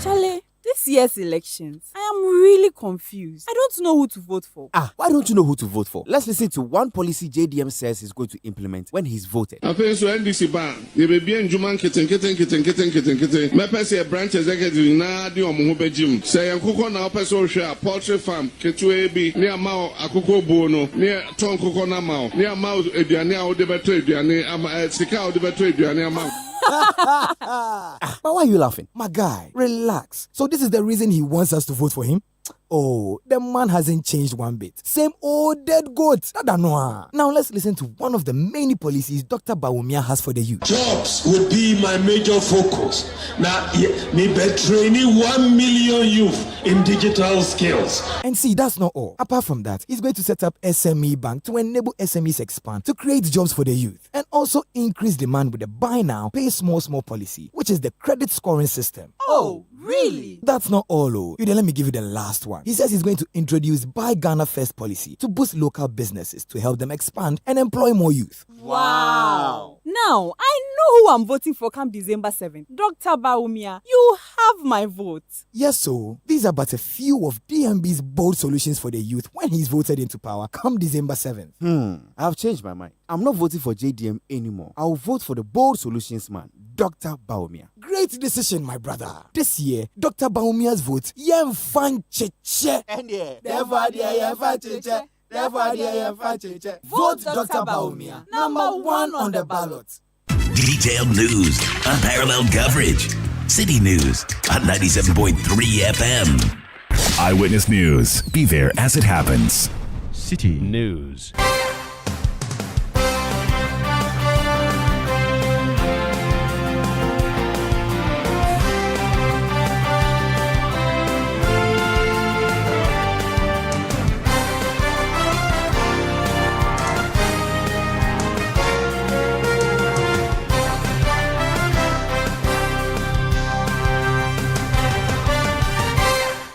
Chale, this year's elections, I am really confused. I don't know who to vote for. Why don't you know who to vote for? Let's listen to one policy JDM says he's going to implement when he's voted. I think so NDC ban. You be bien Juman kitten. My person branch executive na di omo ho begim. Say Akufo na person hwe poultry farm ketwe bi near Mao Akufo Bono near Ton Koko na Mao near Mao eduane a wo de beto eduane sika wo de beto eduane ama. But why are you laughing? My guy, relax. So this is the reason he wants us to vote for him? Oh, the man hasn't changed one bit. Same old dead goat. Now let's listen to one of the many policies Dr. Bawumia has for the youth. Jobs will be my major focus. Now, me be training 1 million youth in digital skills. And see, that's not all. Apart from that, he's going to set up SME Bank to enable SMEs expand, to create jobs for the youth, and also increase demand with the buy now, pay small policy, which is the credit scoring system. Oh, really? That's not all, oh. Let me give you the last one. He says he's going to introduce Buy Ghana First policy to boost local businesses to help them expand and employ more youth. Wow. Now, I know who I'm voting for come December 7th. Dr. Bawumia, you have my vote. Yes, so these are but a few of DMB's bold solutions for the youth when he's voted into power come December 7th. I've changed my mind. I'm not voting for JDM anymore. I'll vote for the bold solutions man, Dr. Bawumia. Great decision, my brother. This year, Dr. Bawumia's vote, yem fan cheche. And yeah, Vote Dr. Bawumia, number 1 on the ballot. Detailed news, unparalleled coverage. City News on 97.3 FM. Eyewitness News. Be there as it happens. City News.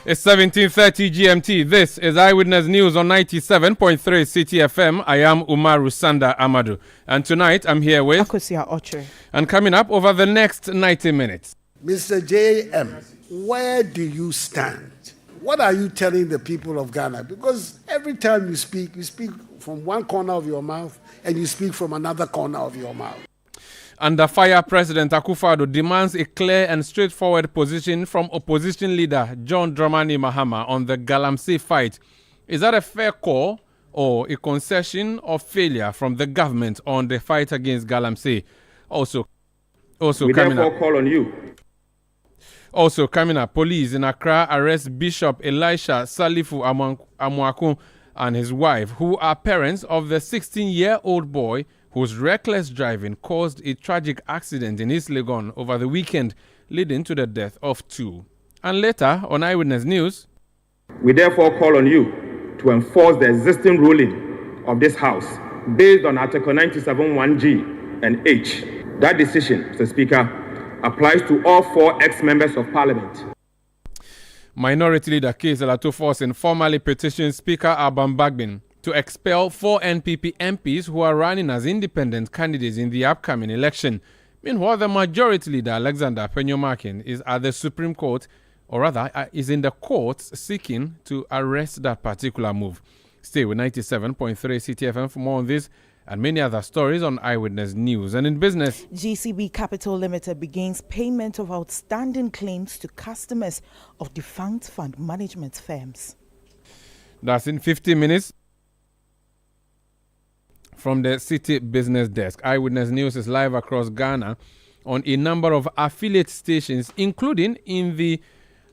It's 17:30 GMT. This is Eyewitness News on 97.3 Citi FM. I am Umaru Sanda Amadu. And tonight I'm here with Akufo-Addo. And coming up over the next 90 minutes. Mr. J.M., where do you stand? What are you telling the people of Ghana? Because every time you speak from one corner of your mouth and you speak from another corner of your mouth. Under fire, President Akufo-Addo demands a clear and straightforward position from opposition leader John Dramani Mahama on the galamsey fight. Is that a fair call or a concession or failure from the government on the fight against galamsey? Also coming up. Call on you. Also coming up, police in Accra arrest Bishop Elisha Salifu Amwaku and his wife, who are parents of the 16-year-old boy whose reckless driving caused a tragic accident in East Legon over the weekend, leading to the death of 2. And later, on Eyewitness News, we therefore call on you to enforce the existing ruling of this House based on Article 97(1)(g) and (h). That decision, Mr. Speaker, applies to all 4 ex-members of Parliament. Minority Leader Keith Latofos informally petitioned Speaker Alban Bagbin to expel 4 NPP MPs who are running as independent candidates in the upcoming election. Meanwhile, the Majority Leader Alexander Penyomakin is at the Supreme Court, or rather, is in the courts seeking to arrest that particular move. Stay with 97.3 Citi FM for more on this and many other stories on Eyewitness News. And in business, GCB Capital Limited begins payment of outstanding claims to customers of defunct fund management firms. That's in 50 minutes. From the City Business Desk, Eyewitness News is live across Ghana on a number of affiliate stations, including in the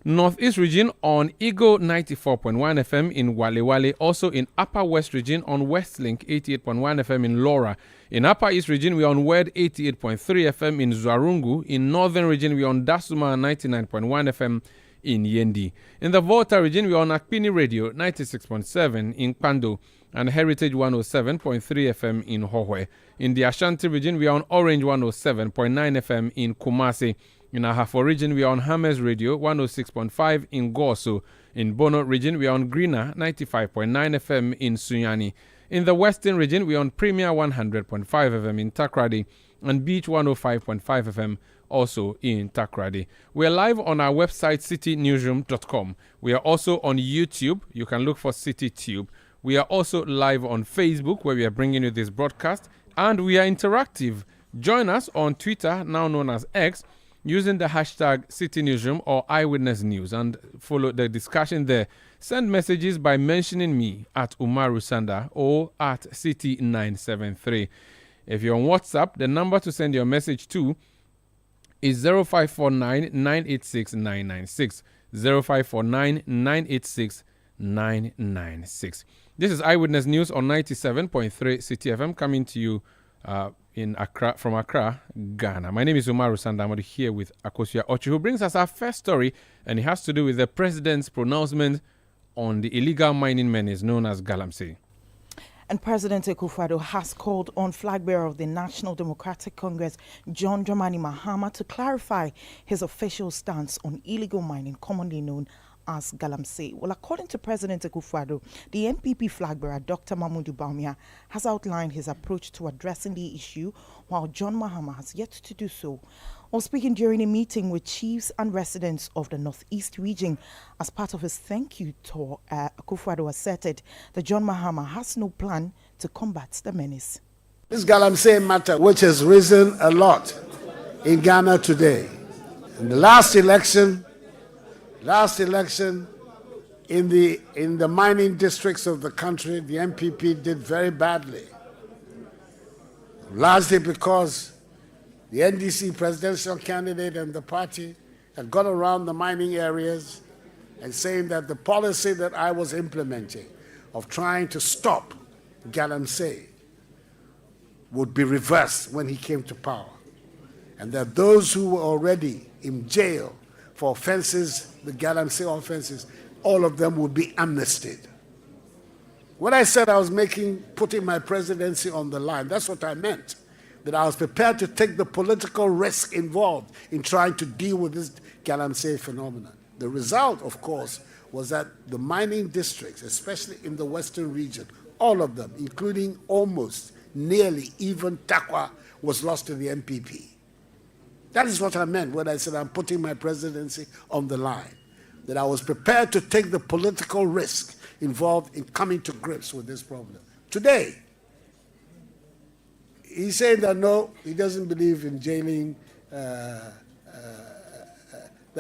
Northeast region on Eagle 94.1 FM in Wale, also in Upper West region on Westlink 88.1 FM in Laura. In Upper East region, we're on WED 88.3 FM in Zwarungu. In Northern region, we're on Dasuma 99.1 FM in Yendi. In the Volta region, we're on Akpini Radio 96.7 in Pando and Heritage 107.3 FM in Hohwe. In the Ashanti region, we are on Orange 107.9 FM in Kumasi. In Ahafo region, we are on Hammers Radio 106.5 in Goso. In Bono region, we are on Greener 95.9 FM in Sunyani. In the Western region, we are on Premier 100.5 FM in Takrady and Beach 105.5 FM also in Takrady. We are live on our website, citynewsroom.com. We are also on YouTube. You can look for CityTube. We are also live on Facebook, where we are bringing you this broadcast, and we are interactive. Join us on Twitter, now known as X, using the hashtag CityNewsroom or Eyewitness News, and follow the discussion there. Send messages by mentioning me at Umaru Sanda or at City973. If you're on WhatsApp, the number to send your message to is 0549 986 996. 0549 986 996. This is Eyewitness News on 97.3 City FM, coming to you in Accra, from Accra, Ghana. My name is Umaru Sanda Amadu, here with Akufo-Addo, who brings us our first story, and it has to do with the president's pronouncement on the illegal mining menace known as galamsey. And President Akufo-Addo has called on flag bearer of the National Democratic Congress, John Dramani Mahama, to clarify his official stance on illegal mining, commonly known as galamsey. Well, according to President Akufo-Addo, the NPP flag bearer, Dr. Mahmoud Bawumia, has outlined his approach to addressing the issue, while John Mahama has yet to do so. While speaking during a meeting with chiefs and residents of the Northeast region as part of his thank you tour, Akufo-Addo asserted that John Mahama has no plan to combat the menace. This galamsey matter, which has risen a lot in Ghana today. In the last election in the mining districts of the country, the MPP did very badly, largely because the NDC presidential candidate and the party had gone around the mining areas and saying that the policy that I was implementing of trying to stop galamsey would be reversed when he came to power, and that those who were already in jail for offenses, the galamsey offenses, all of them would be amnestied. When I said I was putting my presidency on the line, that's what I meant. That I was prepared to take the political risk involved in trying to deal with this galamsey phenomenon. The result, of course, was that the mining districts, especially in the western region, all of them, including almost nearly even Takwa, was lost to the MPP. That is what I meant when I said I'm putting my presidency on the line. That I was prepared to take the political risk involved in coming to grips with this problem. Today, he's saying that no, he doesn't believe in jailing, that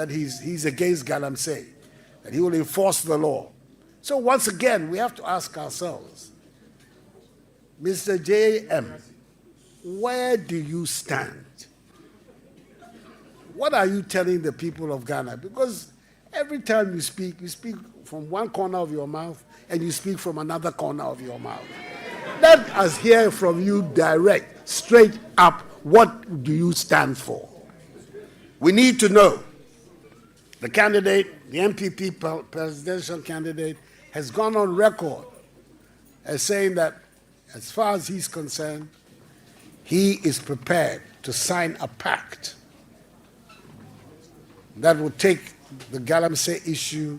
he's against galamsey, that he will enforce the law. So once again, we have to ask ourselves, Mr. J.M., where do you stand? What are you telling the people of Ghana? Because every time you speak from one corner of your mouth and you speak from another corner of your mouth. Let us hear from you direct, straight up, what do you stand for? We need to know. The candidate, the MPP presidential candidate, has gone on record as saying that as far as he's concerned, he is prepared to sign a pact that will take the galamsey issue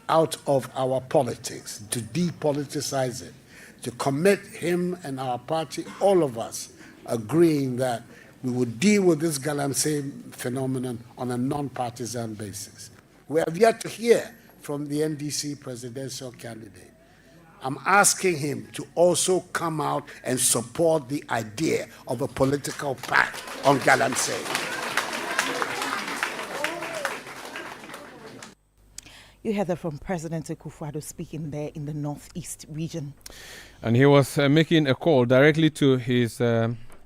out of our politics, to depoliticize it, to commit him and our party, all of us, agreeing that we would deal with this galamsey phenomenon on a non-partisan basis. We have yet to hear from the NDC presidential candidate. I'm asking him to also come out and support the idea of a political pact on galamsey. You heard that from President Akufo-Addo speaking there in the Northeast region. And he was making a call directly to his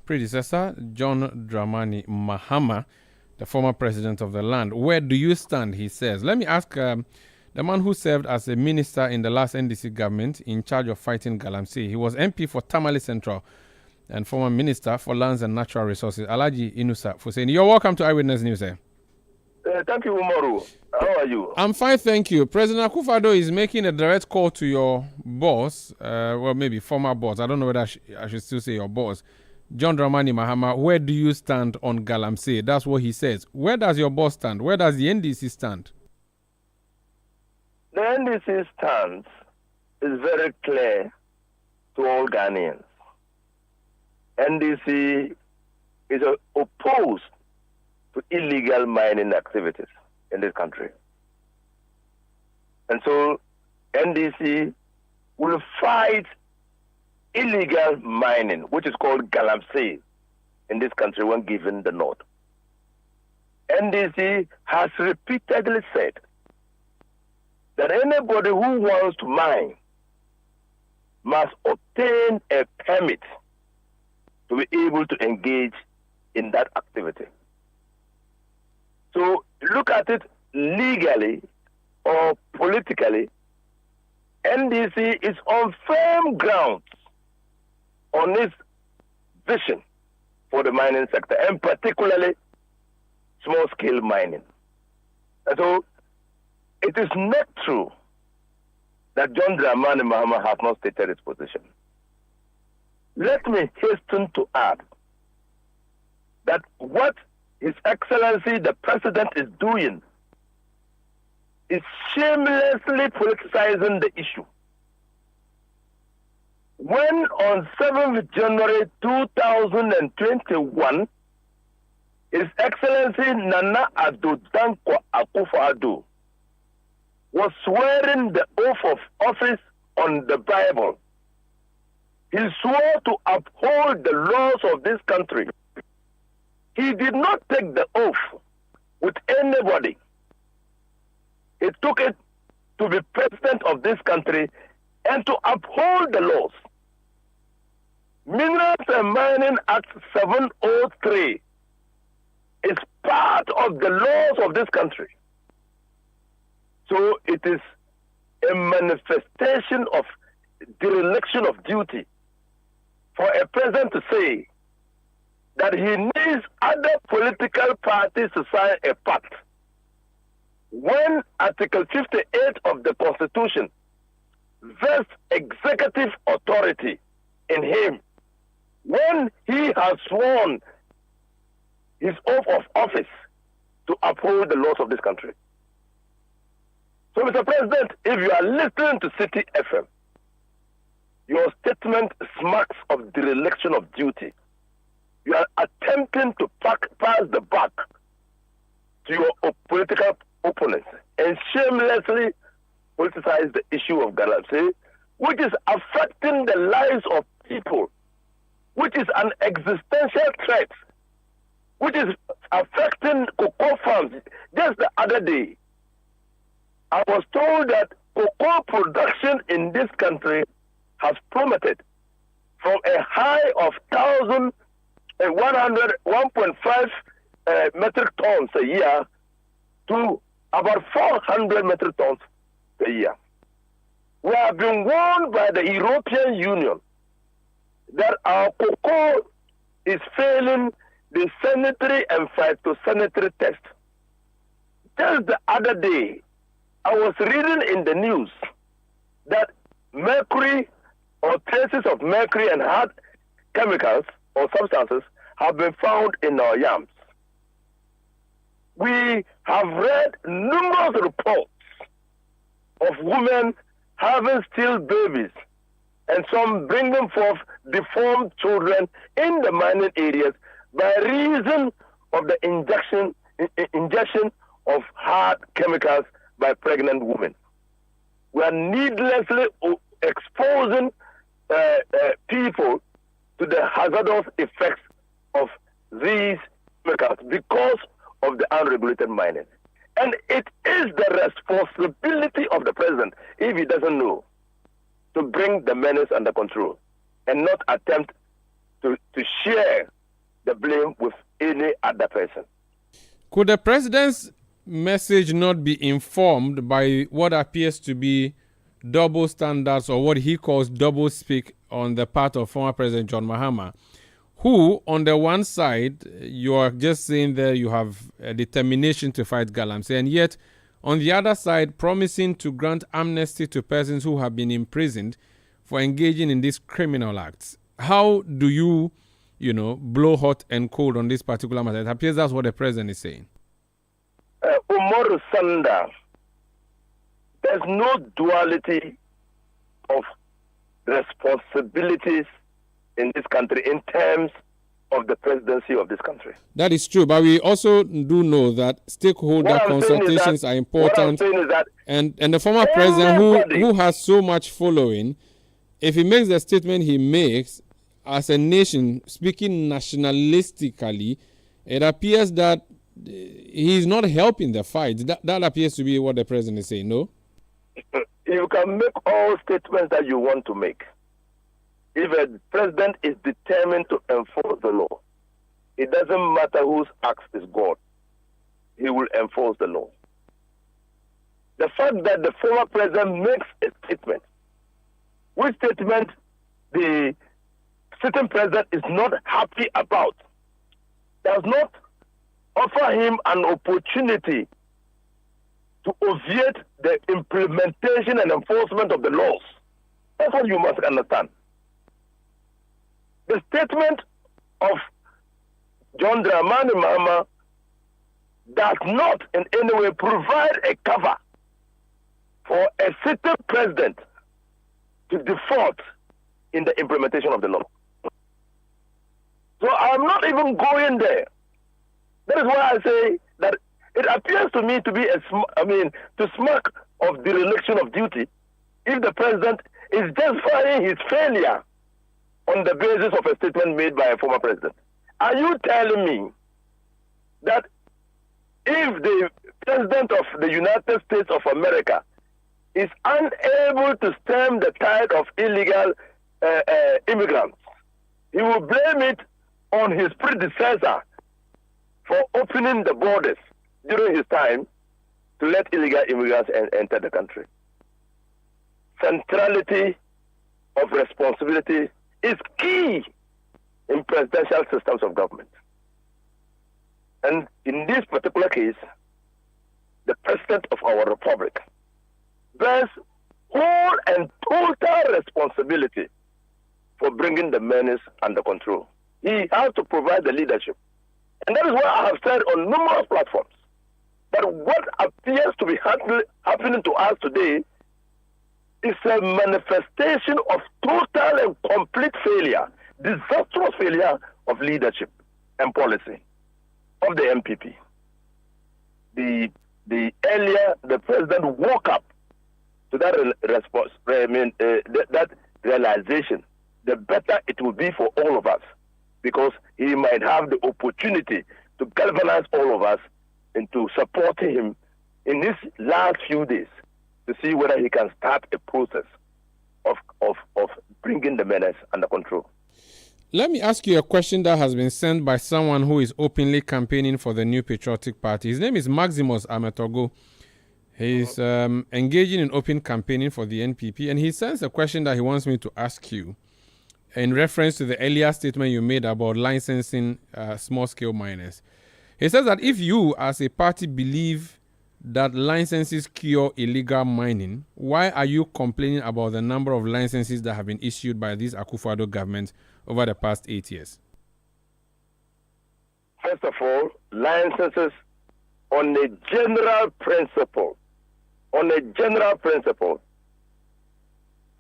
predecessor, John Dramani Mahama, the former president of the land. Where do you stand, he says. Let me ask the man who served as a minister in the last NDC government in charge of fighting galamsey. He was MP for Tamale Central and former minister for lands and natural resources, Alhaji Inusa Fuseni. You're welcome to Eyewitness News, sir. Thank you, Umaru. How are you? I'm fine, thank you. President Akufo-Addo is making a direct call to your boss, well, maybe former boss. I don't know whether I should still say your boss, John Dramani Mahama. Where do you stand on galamsey? That's what he says. Where does your boss stand? Where does the NDC stand? The NDC stance is very clear to all Ghanaians. NDC is opposed to illegal mining activities in this country. And so NDC will fight illegal mining, which is called galamsey in this country when given the nod. NDC has repeatedly said that anybody who wants to mine must obtain a permit to be able to engage in that activity. So look at it legally or politically, NDC is on firm grounds on its vision for the mining sector, and particularly small-scale mining. And so it is not true that John Dramani Mahama has not stated his position. Let me hasten to add that what His Excellency the President is doing is shamelessly politicizing the issue. When on 7th January 2021, His Excellency Nana Addo Dankwa Akufo-Addo was swearing the oath of office on the Bible, he swore to uphold the laws of this country. He did not take the oath with anybody. He took it to be president of this country and to uphold the laws. Minerals and Mining Act 703 is part of the laws of this country. So it is a manifestation of dereliction of duty for a president to say that he needs other political parties to sign a pact. When Article 58 of the Constitution vests executive authority in him, when he has sworn his oath of office to uphold the laws of this country. So, Mr. President, if you are listening to Citi FM, your statement smacks of dereliction of duty. You are attempting to pass the buck to your political opponents and shamelessly politicize the issue of galamsey, which is affecting the lives of people, which is an existential threat, which is affecting cocoa farms. Just the other day, I was told that cocoa production in this country has plummeted from a high of 1.5 metric tons a year to about 400 metric tons a year. We have been warned by the European Union that our cocoa is failing the sanitary and phytosanitary test. Just the other day, I was reading in the news that mercury or traces of mercury and hard chemicals or substances have been found in our yams. We have read numerous reports of women having still babies and some bringing forth deformed children in the mining areas by reason of the injection of hard chemicals by pregnant women. We are needlessly exposing people to the hazardous effects of these chemicals because of the unregulated mining. And it is the responsibility of the president, if he doesn't know, to bring the menace under control and not attempt to share the blame with any other person. Could the president's message not be informed by what appears to be double standards or what he calls double speak on the part of former President John Mahama, who, on the one side, you are just saying that you have a determination to fight galamsey, and yet, on the other side, promising to grant amnesty to persons who have been imprisoned for engaging in these criminal acts? How do you, blow hot and cold on this particular matter? It appears that's what the president is saying. Umaru Sanda, there's no duality of responsibilities in this country in terms of the presidency of this country. That is true, but we also do know that stakeholder consultations are important. What I'm saying is that and the former president who has so much following, if he makes the statement he makes as a nation, speaking nationalistically, it appears that he's not helping the fight. That appears to be what the president is saying, no? You can make all statements that you want to make. If a president is determined to enforce the law, it doesn't matter whose axe is God, he will enforce the law. The fact that the former president makes a statement, which statement the sitting president is not happy about, does not offer him an opportunity to obviate the implementation and enforcement of the laws. That's what you must understand. The statement of John Dramani Mahama does not in any way provide a cover for a sitting president to default in the implementation of the law. So I'm not even going there. That is why I say that it appears to me to be to smack of dereliction of duty if the president is justifying his failure on the basis of a statement made by a former president. Are you telling me that if the president of the United States of America is unable to stem the tide of illegal immigrants, he will blame it on his predecessor for opening the borders during his time to let illegal immigrants enter the country? Centrality of responsibility is key in presidential systems of government. And in this particular case, the president of our republic bears whole and total responsibility for bringing the menace under control. He has to provide the leadership. And that is why I have said on numerous platforms that what appears to be happening to us today is a manifestation of total and complete failure, disastrous failure of leadership and policy of the MPP. The earlier the president woke up to that that realization, the better it will be for all of us, because he might have the opportunity to galvanize all of us into supporting him in these last few days to see whether he can start a process of bringing the menace under control. Let me ask you a question that has been sent by someone who is openly campaigning for the New Patriotic Party. His name is Maximus Ametogo. He's engaging in open campaigning for the NPP, and he sends a question that he wants me to ask you in reference to the earlier statement you made about licensing small-scale miners. He says that if you, as a party, believe that licenses cure illegal mining, why are you complaining about the number of licenses that have been issued by this Akufo-Addo government over the past 8 years? First of all, licenses on a general principle,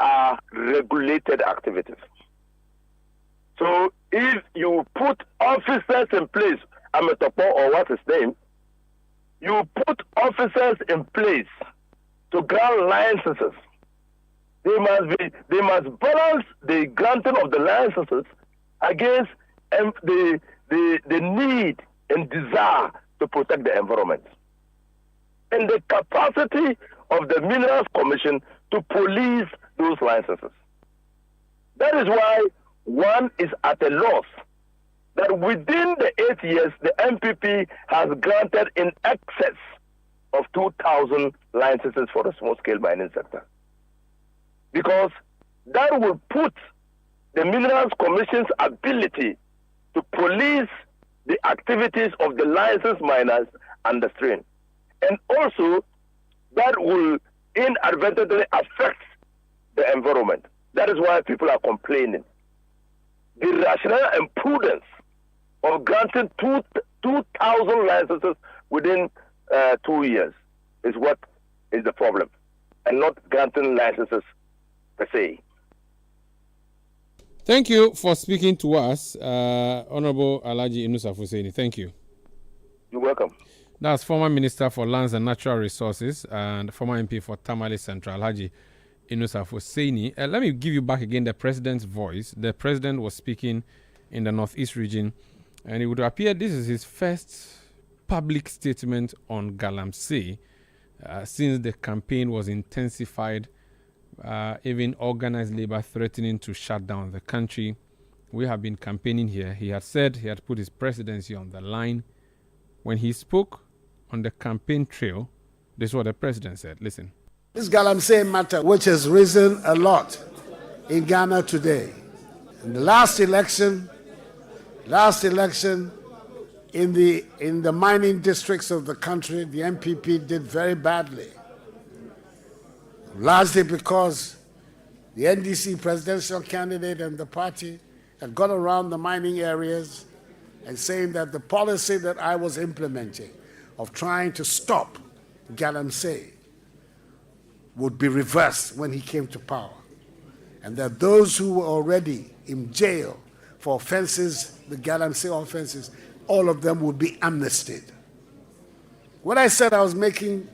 are regulated activities. So if you put officers in place, Ametopo or what's his name, you put officers in place to grant licenses. They must balance the granting of the licenses against the need and desire to protect the environment, and the capacity of the Minerals Commission to police those licenses. That is why one is at a loss that within the 8 years, the MPP has granted in excess of 2,000 licenses for the small-scale mining sector. Because that will put the Minerals Commission's ability to police the activities of the licensed miners under strain. And also, that will inadvertently affect the environment. That is why people are complaining. The rationale and prudence of granting 2,000 licenses within 2 years is what is the problem, and not granting licenses per se. Thank you for speaking to us, Honorable Alhaji Inusa Fuseni. Thank you. You're welcome. That's former Minister for Lands and Natural Resources and former MP for Tamale Central, Alhaji Inusa Fuseni. Let me give you back again the president's voice. The president was speaking in the Northeast region, and it would appear this is his first public statement on galamsey since the campaign was intensified, even organized labor threatening to shut down the country. We have been campaigning here. He had said he had put his presidency on the line. When he spoke on the campaign trail, this is what the president said. Listen. This galamsey matter, which has risen a lot in Ghana today. In the last election, in the mining districts of the country, the MPP did very badly. Largely because the NDC presidential candidate and the party had gone around the mining areas and saying that the policy that I was implementing of trying to stop galamsey would be reversed when he came to power, and that those who were already in jail for offenses, the galamsey offenses, all of them would be amnestied. When I said I was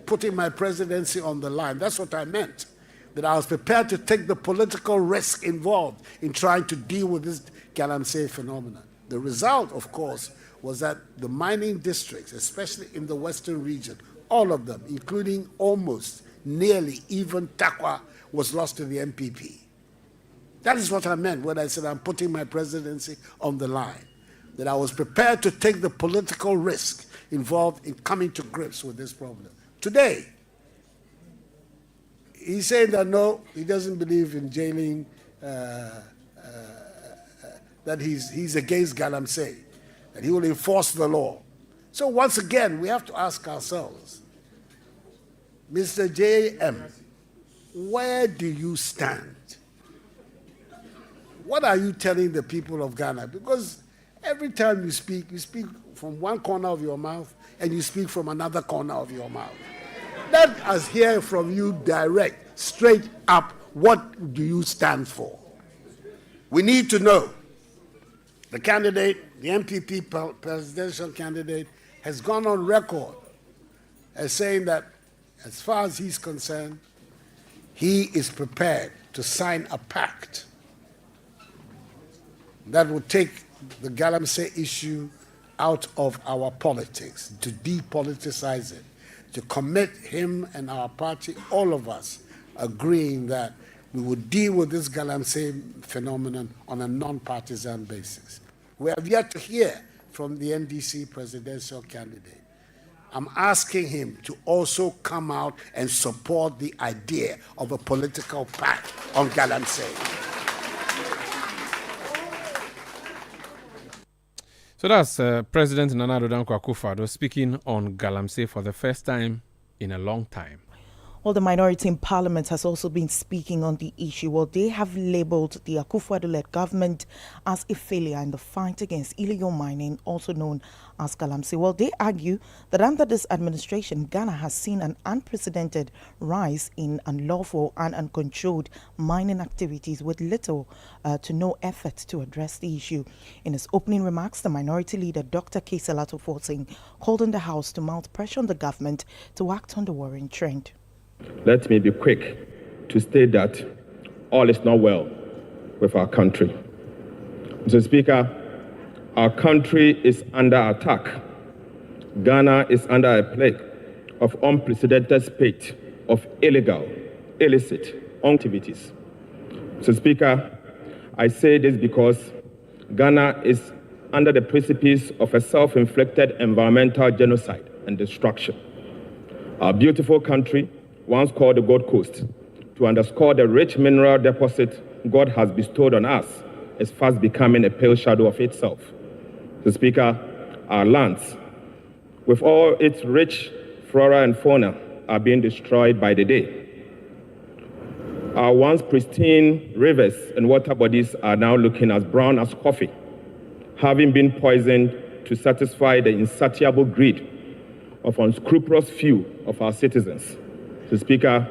putting my presidency on the line, that's what I meant, that I was prepared to take the political risk involved in trying to deal with this galamsey phenomenon. The result, of course, was that the mining districts, especially in the western region, all of them, including almost nearly even Takwa, was lost to the MPP. That is what I meant when I said I'm putting my presidency on the line, that I was prepared to take the political risk involved in coming to grips with this problem. Today, he's saying that no, he doesn't believe in jailing, that he's against galamsey, that he will enforce the law. So once again, we have to ask ourselves, Mr. J.M., where do you stand? What are you telling the people of Ghana? Because every time you speak from one corner of your mouth and you speak from another corner of your mouth. Let us hear from you direct, straight up, what do you stand for? We need to know. The candidate, the MPP presidential candidate, has gone on record as saying that as far as he's concerned, he is prepared to sign a pact that will take the galamsey issue out of our politics, to depoliticize it, to commit him and our party, all of us, agreeing that we would deal with this galamsey phenomenon on a non-partisan basis. We have yet to hear from the NDC presidential candidate. I'm asking him to also come out and support the idea of a political pact on galamsey. So that's President Nana Addo Dankwa Akufo-Addo speaking on galamsey for the first time in a long time. Well, the minority in Parliament has also been speaking on the issue. Well, they have labelled the Akufo-Addo-led government as a failure in the fight against illegal mining, also known as galamsey. Well, they argue that under this administration, Ghana has seen an unprecedented rise in unlawful and uncontrolled mining activities with little to no effort to address the issue. In his opening remarks, the minority leader, Dr. Keselato Forting, called on the House to mount pressure on the government to act on the worrying trend. Let me be quick to state that all is not well with our country. Mr. Speaker, our country is under attack. Ghana is under a plague of unprecedented spate of illegal, illicit activities. Mr. Speaker, I say this because Ghana is under the precipice of a self-inflicted environmental genocide and destruction. Our beautiful country, once called the Gold Coast, to underscore the rich mineral deposit God has bestowed on us, is fast becoming a pale shadow of itself. Mr. Speaker, our lands, with all its rich flora and fauna, are being destroyed by the day. Our once pristine rivers and water bodies are now looking as brown as coffee, having been poisoned to satisfy the insatiable greed of unscrupulous few of our citizens. Mr. Speaker,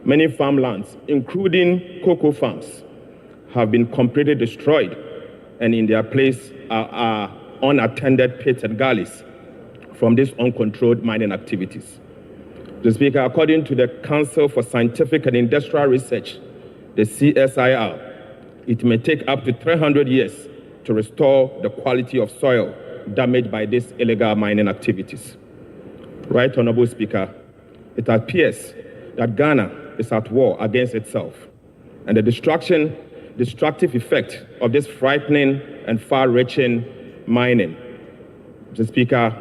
many farmlands, including cocoa farms, have been completely destroyed, and in their place are unattended pits and gullies from these uncontrolled mining activities. Mr. Speaker, according to the Council for Scientific and Industrial Research, the CSIR, it may take up to 300 years to restore the quality of soil damaged by these illegal mining activities. Right Honorable Speaker, it appears that Ghana is at war against itself, and the destructive effect of this frightening and far-reaching mining, Mr. Speaker,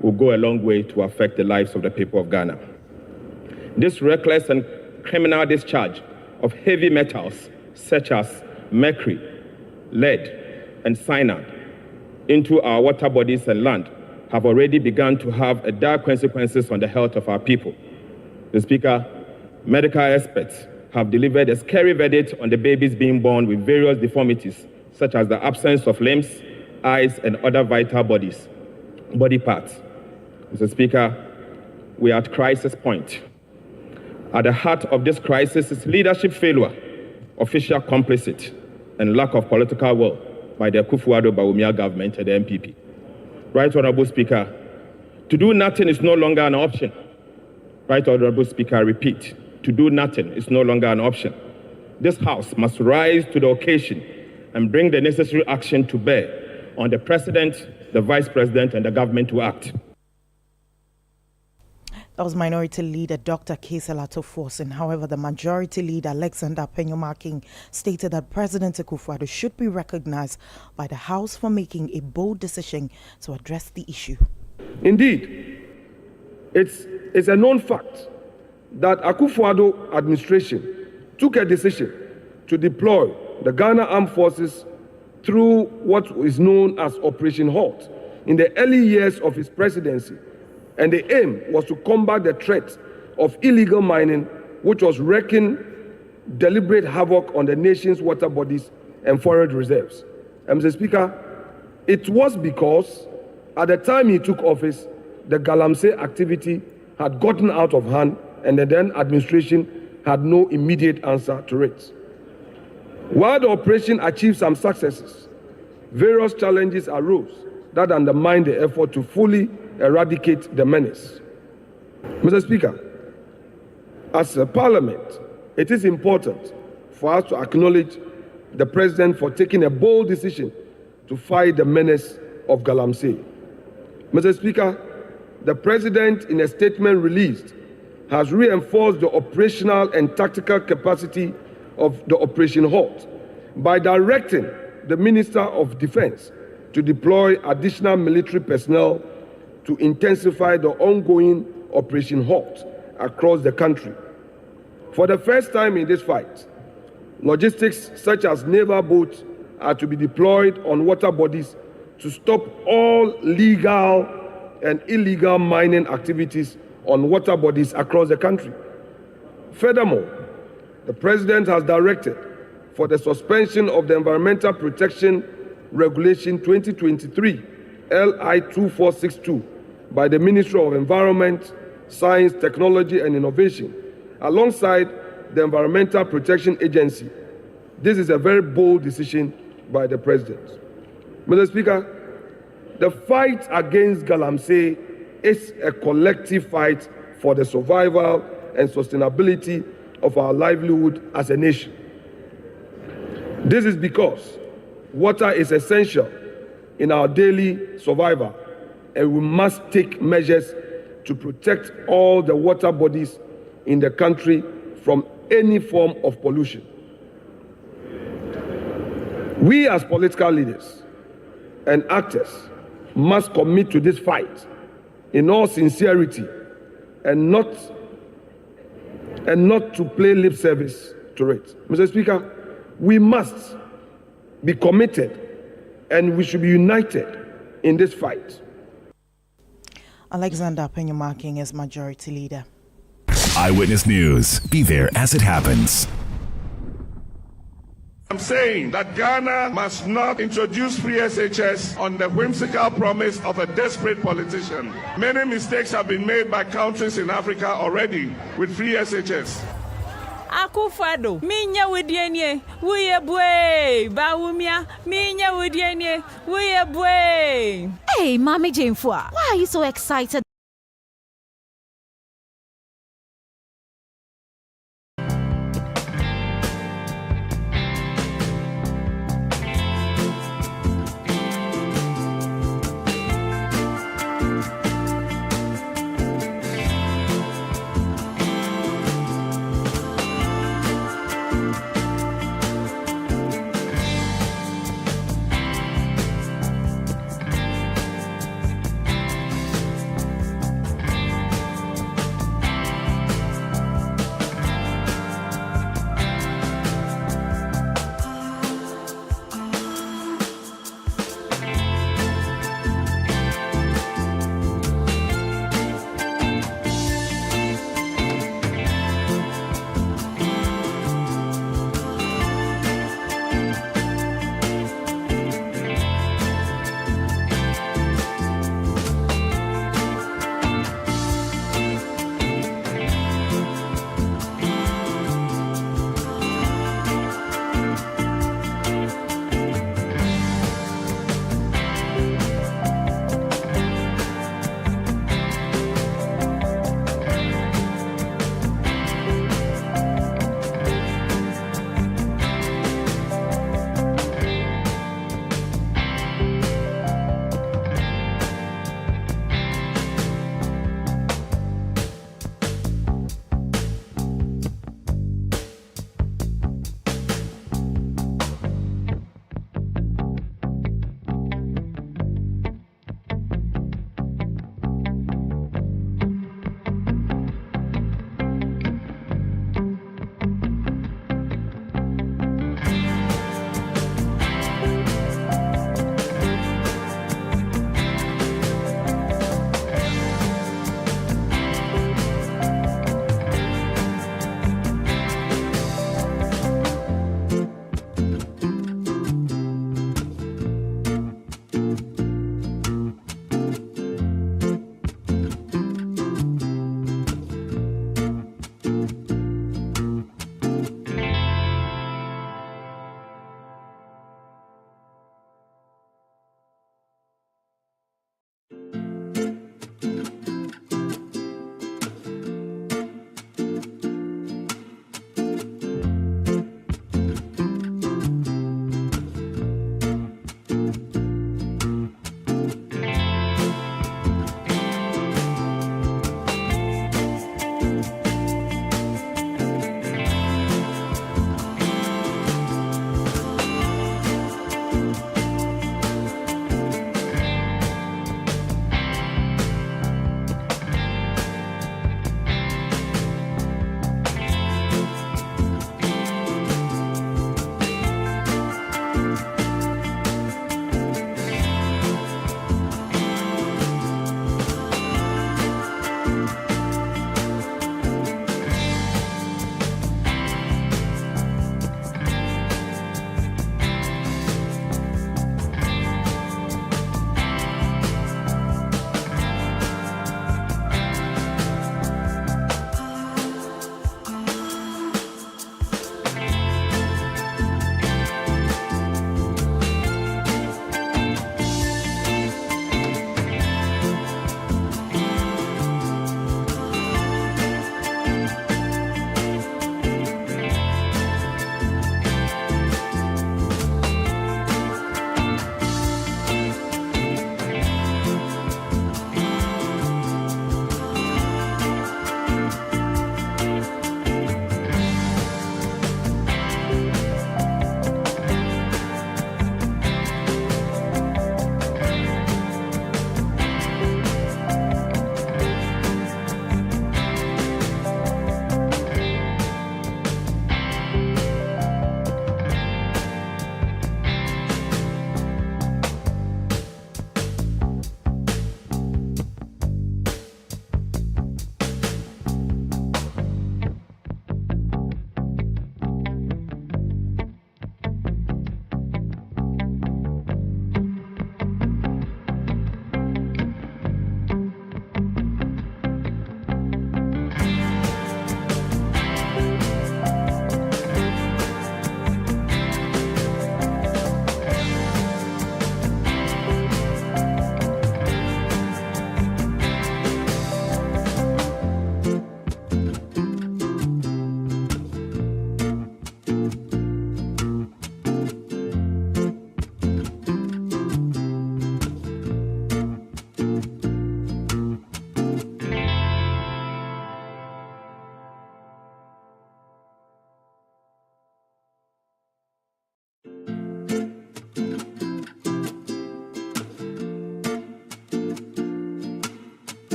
will go a long way to affect the lives of the people of Ghana. This reckless and criminal discharge of heavy metals such as mercury, lead, and cyanide into our water bodies and land have already begun to have dire consequences on the health of our people. The Speaker, medical experts have delivered a scary verdict on the babies being born with various deformities, such as the absence of limbs, eyes, and other vital body parts. Mr. Speaker, we are at crisis point. At the heart of this crisis is leadership failure, official complicit, and lack of political will by the Akufo-Addo government and the MPP. Right Honorable Speaker, to do nothing is no longer an option. Right Honorable Speaker, I repeat, to do nothing is no longer an option. This House must rise to the occasion and bring the necessary action to bear on the President, the Vice President, and the government to act. That was Minority Leader Dr. Keselato Forsen. However, the Majority Leader Alexander Penyumaking stated that President Akufo-Addo should be recognized by the House for making a bold decision to address the issue. Indeed, it's a known fact that Akufo-Addo administration took a decision to deploy the Ghana Armed Forces through what is known as Operation Halt in the early years of his presidency. And the aim was to combat the threat of illegal mining, which was wreaking deliberate havoc on the nation's water bodies and forest reserves. And Mr. Speaker, it was because at the time he took office, the galamsey activity had gotten out of hand, and the then administration had no immediate answer to it. While the operation achieved some successes, various challenges arose that undermined the effort to fully eradicate the menace. Mr. Speaker, as a Parliament, it is important for us to acknowledge the President for taking a bold decision to fight the menace of galamsey. Mr. Speaker, the President, in a statement released, has reinforced the operational and tactical capacity of the Operation Halt by directing the Minister of Defense to deploy additional military personnel to intensify the ongoing Operation Halt across the country. For the first time in this fight, logistics such as naval boats are to be deployed on water bodies to stop all legal and illegal mining activities on water bodies across the country. Furthermore, the President has directed for the suspension of the Environmental Protection Regulation 2023, LI 2462, by the Ministry of Environment, Science, Technology and Innovation, alongside the Environmental Protection Agency. This is a very bold decision by the President. Mr. Speaker, the fight against galamsey is a collective fight for the survival and sustainability of our livelihood as a nation. This is because water is essential in our daily survival, and we must take measures to protect all the water bodies in the country from any form of pollution. We as political leaders and actors must commit to this fight in all sincerity and not to play lip service to it. Mr. Speaker, we must be committed and we should be united in this fight. Alexander Penyumaking is Majority Leader. Eyewitness News. Be there as it happens. I'm saying that Ghana must not introduce free SHS on the whimsical promise of a desperate politician. Many mistakes have been made by countries in Africa already with free SHS. Akufo-Addo, minya wudienie, wuye bwe, Bawumia, minya wudienie, wuye bwe. Hey, Mami Jamefua, why are you so excited?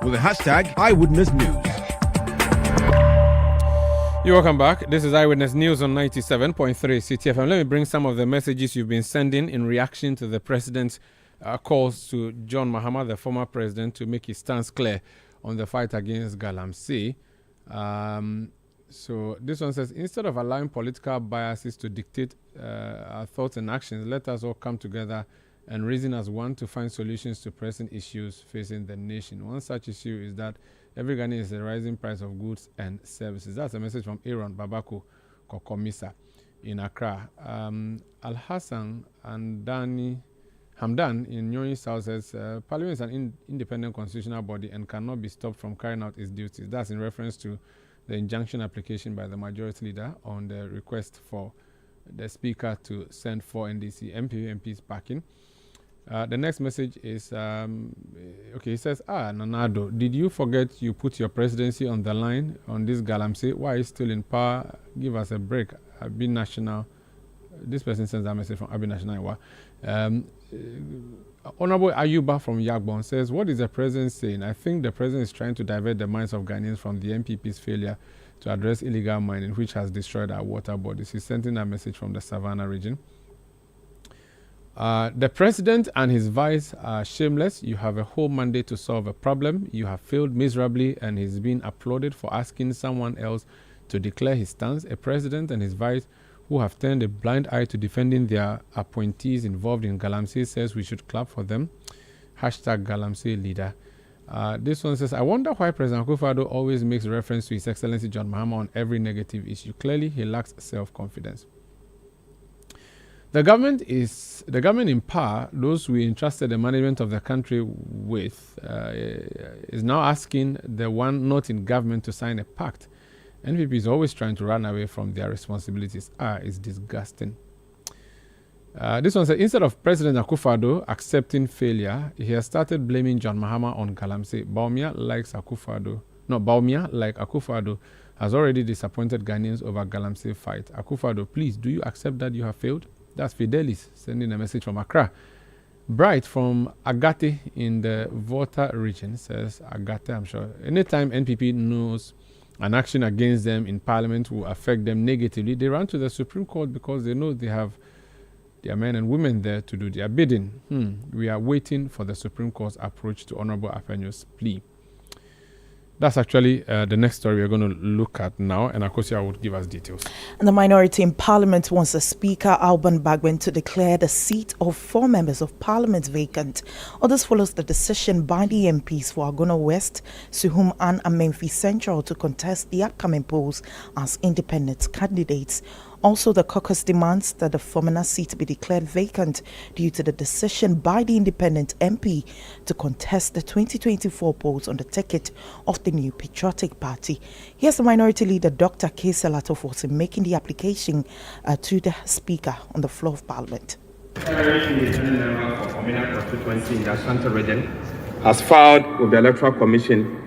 with the hashtag Eyewitness News. You're welcome back. This is Eyewitness News on 97.3 Citi FM. Let me bring some of the messages you've been sending in reaction to the president's calls to John Mahama, the former president, to make his stance clear on the fight against galamsey. So this one says, instead of allowing political biases to dictate our thoughts and actions, let us all come together and reason as one to find solutions to pressing issues facing the nation. One such issue is that every Ghanaian is the rising price of goods and services. That's a message from Aaron Babako Kokomisa in Accra. Al-Hassan and Hamdan in Nyoni South says, Parliament is an independent constitutional body and cannot be stopped from carrying out its duties. That's in reference to the injunction application by the majority leader on the request for the Speaker to send 4 NDC MPs packing. The next message is, he says, Nanado, did you forget you put your presidency on the line on this galamsey? Why are you still in power? Give us a break. Abi National. This person sends that message from Abi National. Honorable Ayuba from Yagbon says, what is the president saying? I think the president is trying to divert the minds of Ghanaians from the MPP's failure to address illegal mining, which has destroyed our water bodies. He's sending a message from the Savannah region. The president and his vice are shameless. You have a whole mandate to solve a problem. You have failed miserably, and he's been applauded for asking someone else to declare his stance. A president and his vice who have turned a blind eye to defending their appointees involved in galamsey says we should clap for them. Hashtag galamsey leader. This one says, I wonder why President Akufo-Addo always makes reference to His Excellency John Mahama on every negative issue. Clearly, he lacks self-confidence. The government in power, those we entrusted the management of the country with, is now asking the one not in government to sign a pact. NPP is always trying to run away from their responsibilities. It's disgusting. This one says, instead of President Akufo-Addo accepting failure, he has started blaming John Mahama on galamsey. Baumia, like Akufo-Addo, has already disappointed Ghanaians over galamsey fight. Akufo-Addo, please, do you accept that you have failed? That's Fidelis sending a message from Accra. Bright from Agate in the Volta region says, Agate, I'm sure. Anytime NPP knows an action against them in Parliament will affect them negatively, they run to the Supreme Court because they know they have their men and women there to do their bidding. We are waiting for the Supreme Court's approach to Honorable Afenyo's plea. That's actually the next story we're going to look at now, and Akosia would give us details. And the minority in Parliament wants the Speaker, Alban Bagwen, to declare the seat of 4 members of Parliament vacant. This follows the decision by the MPs for Agona West, Suhum and Amenfi Central to contest the upcoming polls as independent candidates. Also, the caucus demands that the Fomena seat be declared vacant due to the decision by the independent MP to contest the 2024 polls on the ticket of the New Patriotic Party. Here's the minority leader, Dr. Kesa Latofosi, making the application to the Speaker on the floor of Parliament. Independent member for Fomena constituency in the Ashanti region has filed with the Electoral Commission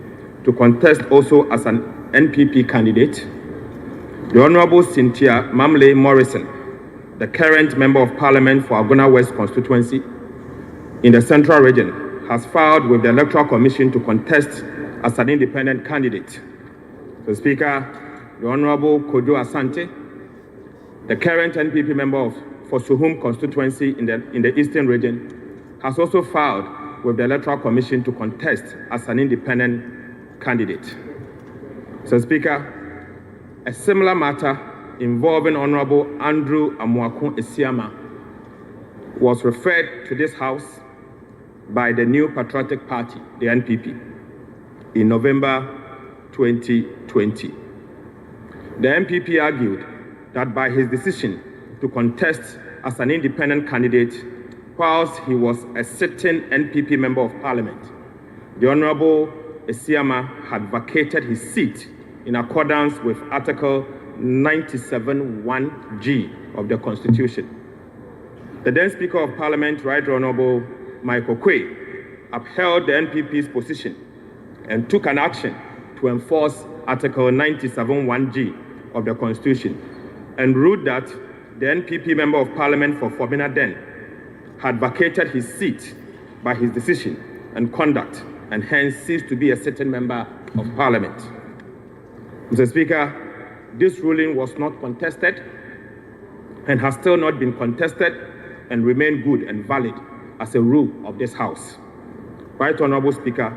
to contest also as an NPP candidate. The Honourable Cynthia Mamle Morrison, the current Member of Parliament for Agona West constituency in the Central region, has filed with the Electoral Commission to contest as an independent candidate. The Speaker, the Honourable Kojo Asante, the current NPP member for Suhum constituency in the Eastern region, has also filed with the Electoral Commission to contest as an independent candidate. So, Speaker, a similar matter involving Honorable Andrew Amuakun Esiama was referred to this House by the New Patriotic Party, the NPP, in November 2020. The NPP argued that by his decision to contest as an independent candidate whilst he was a sitting NPP Member of Parliament, the Honorable Esiama had vacated his seat in accordance with Article 97(1)(g) of the Constitution. The then Speaker of Parliament, Right Honourable Michael Quay, upheld the NPP's position and took an action to enforce Article 97(1)(g) of the Constitution and ruled that the NPP Member of Parliament for Fomena Den had vacated his seat by his decision and conduct and hence cease to be a sitting member of Parliament. Mr. Speaker, this ruling was not contested and has still not been contested and remain good and valid as a rule of this House. Right Honorable Speaker,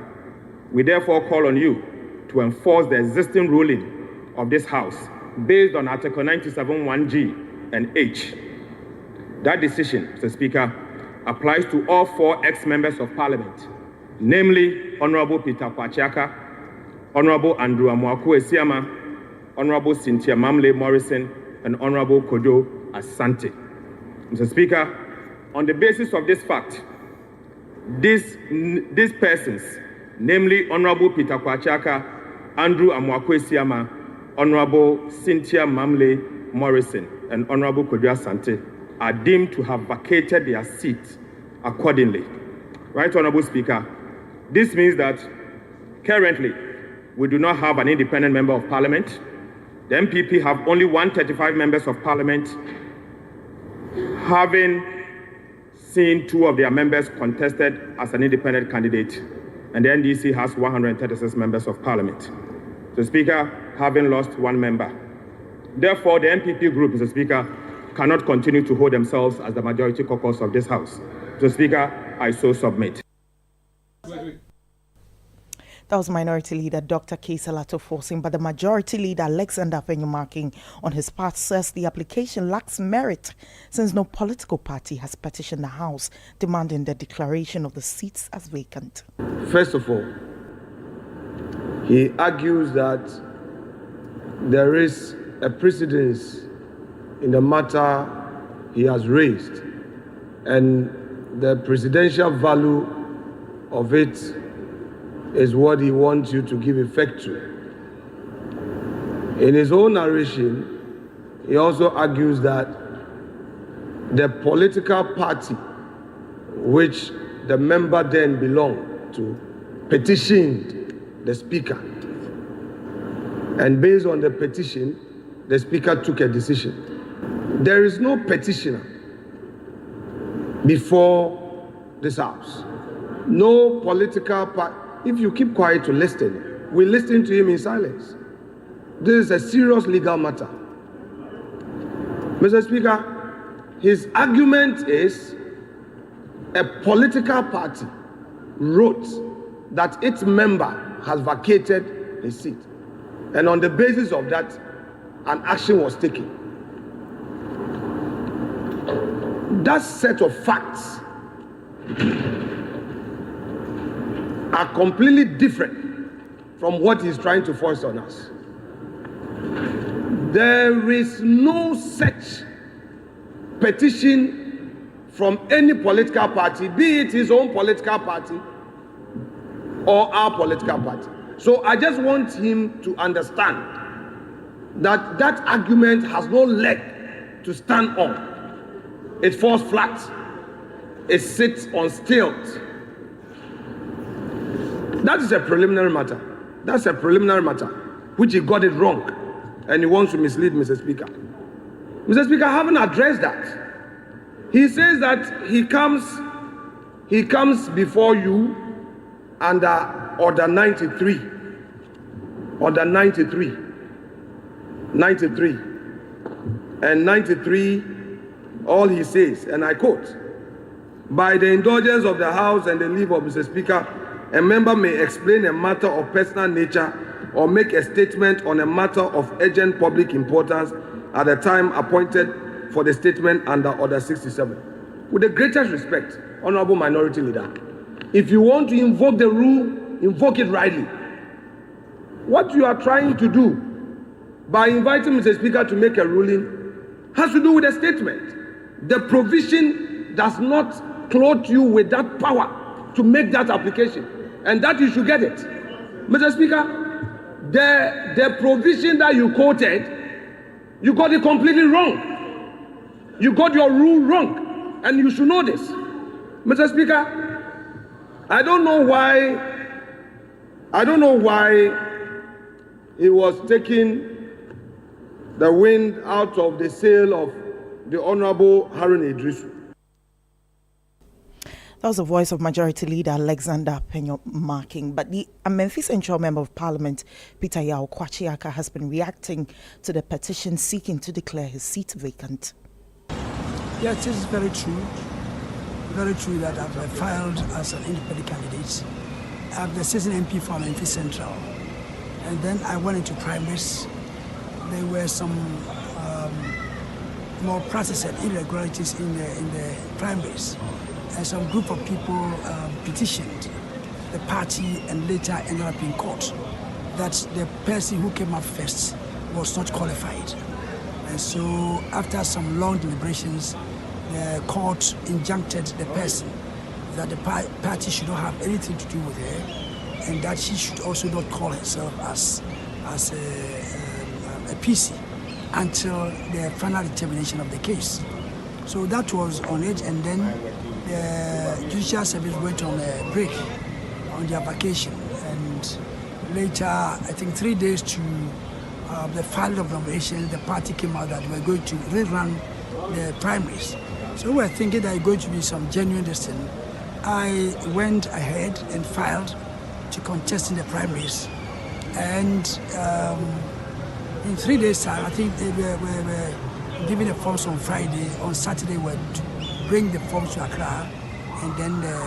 we therefore call on you to enforce the existing ruling of this House based on Article 97(1)(g) and (h). That decision, Mr. Speaker, applies to all 4 ex-members of Parliament, namely Honorable Peter Kwachiaka, Honorable Andrew Amoako-Esiama, Honorable Cynthia Mamle Morrison, and Honorable Kojo Asante. Mr. Speaker, on the basis of this fact, these persons, namely Honorable Peter Kwachiaka, Andrew Amoako-Esiama, Honorable Cynthia Mamle Morrison, and Honorable Kojo Asante, are deemed to have vacated their seats accordingly. Right Honorable Speaker, this means that currently we do not have an independent member of Parliament. The MPP have only 135 members of Parliament, having seen 2 of their members contested as an independent candidate, and the NDC has 136 members of Parliament. The Speaker, having lost 1 member. Therefore, the MPP group, Mr. Speaker, cannot continue to hold themselves as the majority caucus of this House. Mr. Speaker, I so submit. That was Minority Leader Dr. Kesalato forcing, but the Majority Leader Alexander Fenyumaking on his part says the application lacks merit since no political party has petitioned the House demanding the declaration of the seats as vacant. First of all, he argues that there is a precedence in the matter he has raised, and the presidential value of it is what he wants you to give effect to. In his own narration, he also argues that the political party which the member then belonged to petitioned the Speaker. And based on the petition, the Speaker took a decision. There is no petitioner before this House. No political party. If you keep quiet to listen, we listen to him in silence. This is a serious legal matter. Mr. Speaker, his argument is a political party wrote that its member has vacated his seat. And on the basis of that, an action was taken. That set of facts are completely different from what he's trying to force on us. There is no such petition from any political party, be it his own political party or our political party. So I just want him to understand that that argument has no leg to stand on. It falls flat. It sits on stilts. That is a preliminary matter. That's a preliminary matter, which he got it wrong, and he wants to mislead Mr. Speaker. Mr. Speaker, I haven't addressed that. He says that he comes before you under Order 93. Order 93. 93. And 93, all he says, and I quote, "By the indulgence of the House and the leave of Mr. Speaker, a member may explain a matter of personal nature or make a statement on a matter of urgent public importance at the time appointed for the statement under Order 67. With the greatest respect, Honorable Minority Leader, if you want to invoke the rule, invoke it rightly. What you are trying to do by inviting Mr. Speaker to make a ruling has to do with a statement. The provision does not clothe you with that power to make that application, and that you should get it. Mr. Speaker, the provision that you quoted, you got it completely wrong. You got your rule wrong, and you should know this. Mr. Speaker, I don't know why he was taking the wind out of the sail of the Honorable Harun Idrisu. That was the voice of Majority Leader Alexander Penyo Marking. But the Amenfi Central Member of Parliament, Peter Yaokwachi Aka, has been reacting to the petition seeking to declare his seat vacant. Yes, this is very true. Very true that I've filed as an independent candidate. I'm the sitting MP for Amenfi Central. And then I went into primaries. There were some more practices and irregularities in the primaries. And some group of people petitioned the party and later ended up in court that the person who came up first was not qualified. And so after some long deliberations, the court injuncted the person that the party should not have anything to do with her and that she should also not call herself as a PC until the final determination of the case. So that was on it, and then the judicial service went on a break on their vacation, and later, I think 3 days to the filing of nominations, the party came out that we're going to rerun the primaries. So we're thinking that it's going to be some genuine destiny. I went ahead and filed to contest in the primaries, and in 3 days' time, I think they were giving the forms on Friday. On Saturday, we were to bring the forms to Accra, and then the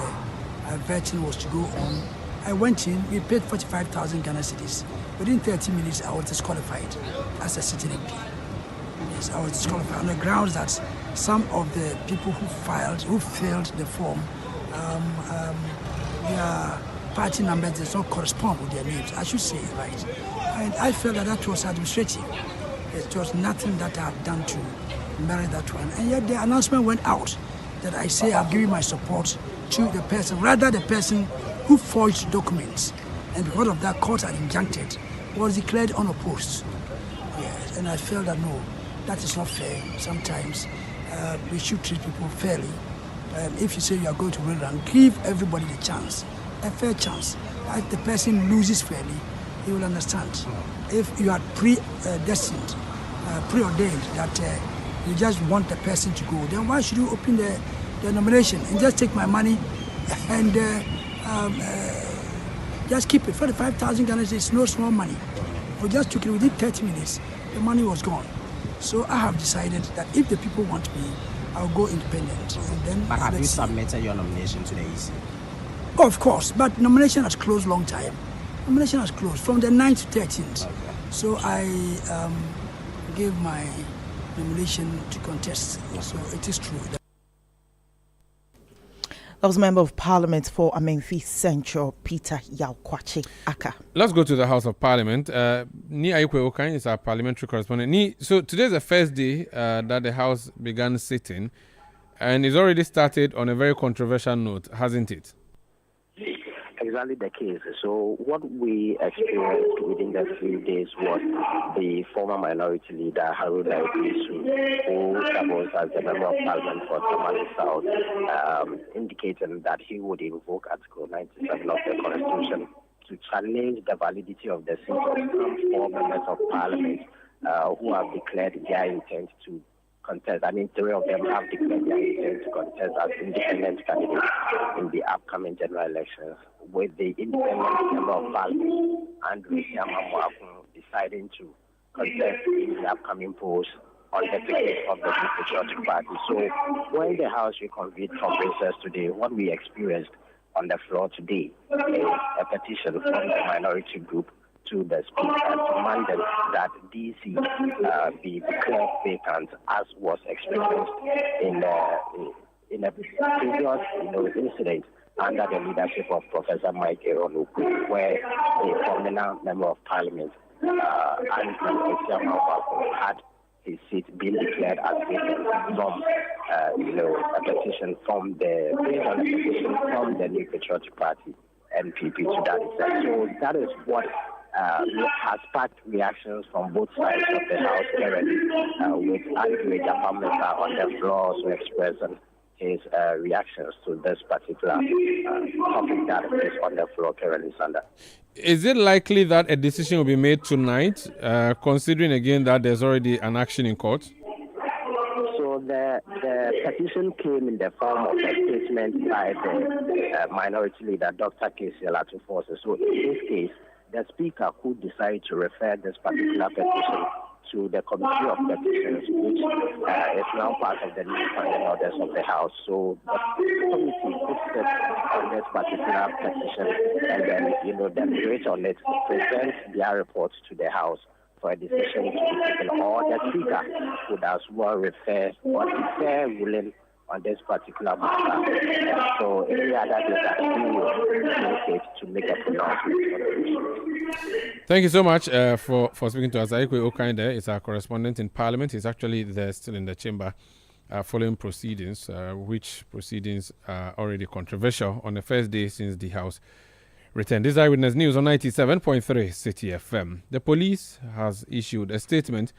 vetting was to go on. I went in, we paid 45,000 Ghana cedis. Within 30 minutes, I was disqualified as a sitting MP. Yes, I was disqualified on the grounds that some of the people who filled the form, their party numbers does not correspond with their names. I should say it right. And I felt that was administrative. It was nothing that I have done to merit that one. And yet the announcement went out that I say I've given my support to the person, rather the person who forged documents. And because of that, court had injuncted, was declared unopposed. Yes, and I felt that no, that is not fair. Sometimes we should treat people fairly. If you say you are going to rerun, give everybody the chance, a fair chance. If the person loses fairly, he will understand. If you are predestined, preordained that you just want the person to go, then why should you open the nomination and just take my money and just keep it? 45,000 Ghana is no small money. We just took it within 30 minutes, the money was gone. So I have decided that if the people want me, I'll go independent. And then but have you submitted your nomination to the EC? Oh, of course, but nomination has closed long time. Nomination has closed from the 9th to 13th. Okay. So I gave my nomination to contest. So it is true. That was Member of Parliament for Amenfi Central, Peter Yaokwachi Aka. Let's go to the House of Parliament. Ni Ayikwe Okan is our parliamentary correspondent. So today is the first day that the House began sitting, and it's already started on a very controversial note, hasn't it? Exactly the case. So what we experienced within the few days was the former minority leader, Haruna Isu, who doubles as the Member of Parliament for Tamale South, indicating that he would invoke Article 97 of the Constitution to challenge the validity of the seat of some 4 members of Parliament who have declared their intent to contest. I mean, 3 of them have declared their intent to contest as independent candidates in the upcoming general elections, with the independent Member of Parliament, Andrew Yamamu, deciding to contest in the upcoming polls on the ticket of the Patriotic Party. So when the House reconvened from recess today, what we experienced on the floor today is a petition from the minority group to the Speaker demanding that DC be declared vacant, as was experienced in a previous incident under the leadership of Professor Mike Eronuku, where a prominent Member of Parliament, Andrew Osiamawaku, had his seat being declared as vacant from a petition from the New Patriotic Party, NPP, to that effect. So that is what has sparked reactions from both sides of the House currently, with Andrew Ejapamesa on the floor also expressing his reactions to this particular topic that is on the floor currently, Sanda. Is it likely that a decision will be made tonight, considering again that there's already an action in court? So the the petition came in the form of a statement by the minority leader, Dr. Casey Alatufosa. So in this case, the Speaker could decide to refer this particular petition to the Committee of Petitions, which is now part of the new funding orders of the House. So the committee could sit on this particular petition and then, deliberate on it, present their reports to the House for a decision to be taken, or the Speaker would as well refer or declare ruling on this particular matter. And so any other day that we will communicate to make a pronouncement on the issue. Thank you so much for speaking to us. Aikwe Okande is our correspondent in Parliament. He's actually there still in the chamber following proceedings, which proceedings are already controversial on the first day since the House returned. This is Eyewitness News on 97.3 Citi FM. The police has issued a statement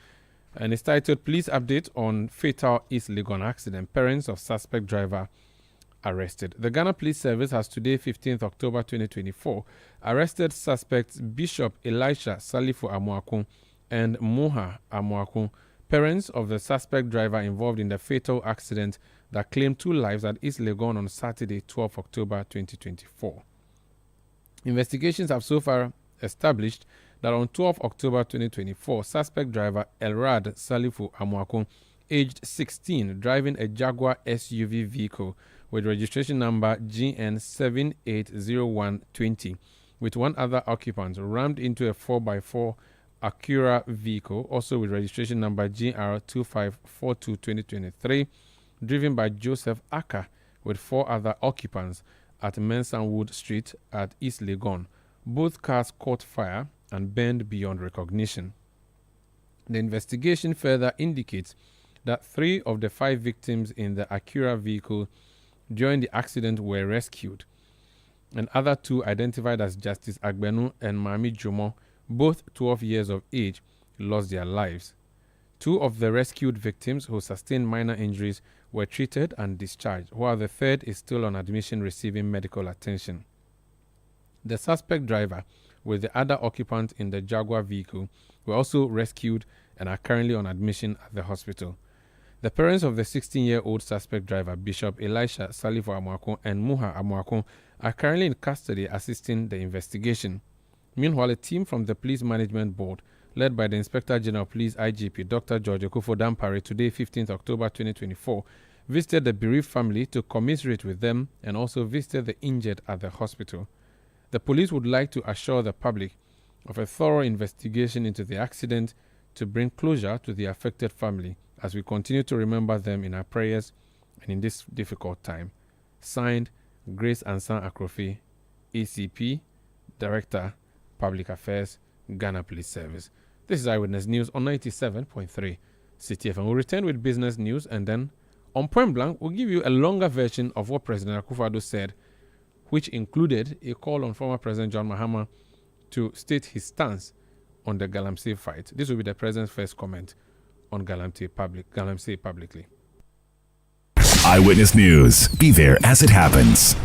and it's titled Police Update on Fatal East Legon Accident. Parents of suspect driver arrested. The Ghana Police Service has today, 15th October 2024, arrested suspects Bishop Elisha Salifu Amuakun and Moha Amuakun, parents of the suspect driver involved in the fatal accident that claimed 2 lives at East Legon on Saturday, 12 October 2024. Investigations have so far established that on 12 October 2024, suspect driver Elrad Salifu Amuakun, aged 16, driving a Jaguar SUV vehicle with registration number GN780120 with 1 other occupant, rammed into a 4x4 Acura vehicle, also with registration number GR2542-2023, driven by Joseph Aka with 4 other occupants at Mensonwood Street at East Legon. Both cars caught fire and burned beyond recognition. The investigation further indicates that 3 of the 5 victims in the Acura vehicle during the accident were rescued, and other 2 identified as Justice Agbenu and Mami Jomo, both 12 years of age, lost their lives. 2 of the rescued victims who sustained minor injuries were treated and discharged, while the 3rd is still on admission receiving medical attention. The suspect driver with the other occupant in the Jaguar vehicle were also rescued and are currently on admission at the hospital. The parents of the 16-year-old suspect driver, Bishop Elisha Salifu Amuakun and Muha Amuakun, are currently in custody assisting the investigation. Meanwhile, a team from the Police Management Board, led by the Inspector General of Police IGP Dr. George Akufo-Addo, today, 15th October 2024, visited the bereaved family to commiserate with them and also visited the injured at the hospital. The police would like to assure the public of a thorough investigation into the accident to bring closure to the affected family as we continue to remember them in our prayers and in this difficult time. Signed, Grace Ansan Akrofi, ACP, Director, Public Affairs, Ghana Police Service. This is Eyewitness News on 97.3 Citi FM. We'll return with business news, and then on Point Blank, we'll give you a longer version of what President Akufo-Addo said, which included a call on former President John Mahama to state his stance on the galamsey fight. This will be the President's first comment on galamsey publicly. Eyewitness News. Be there as it happens.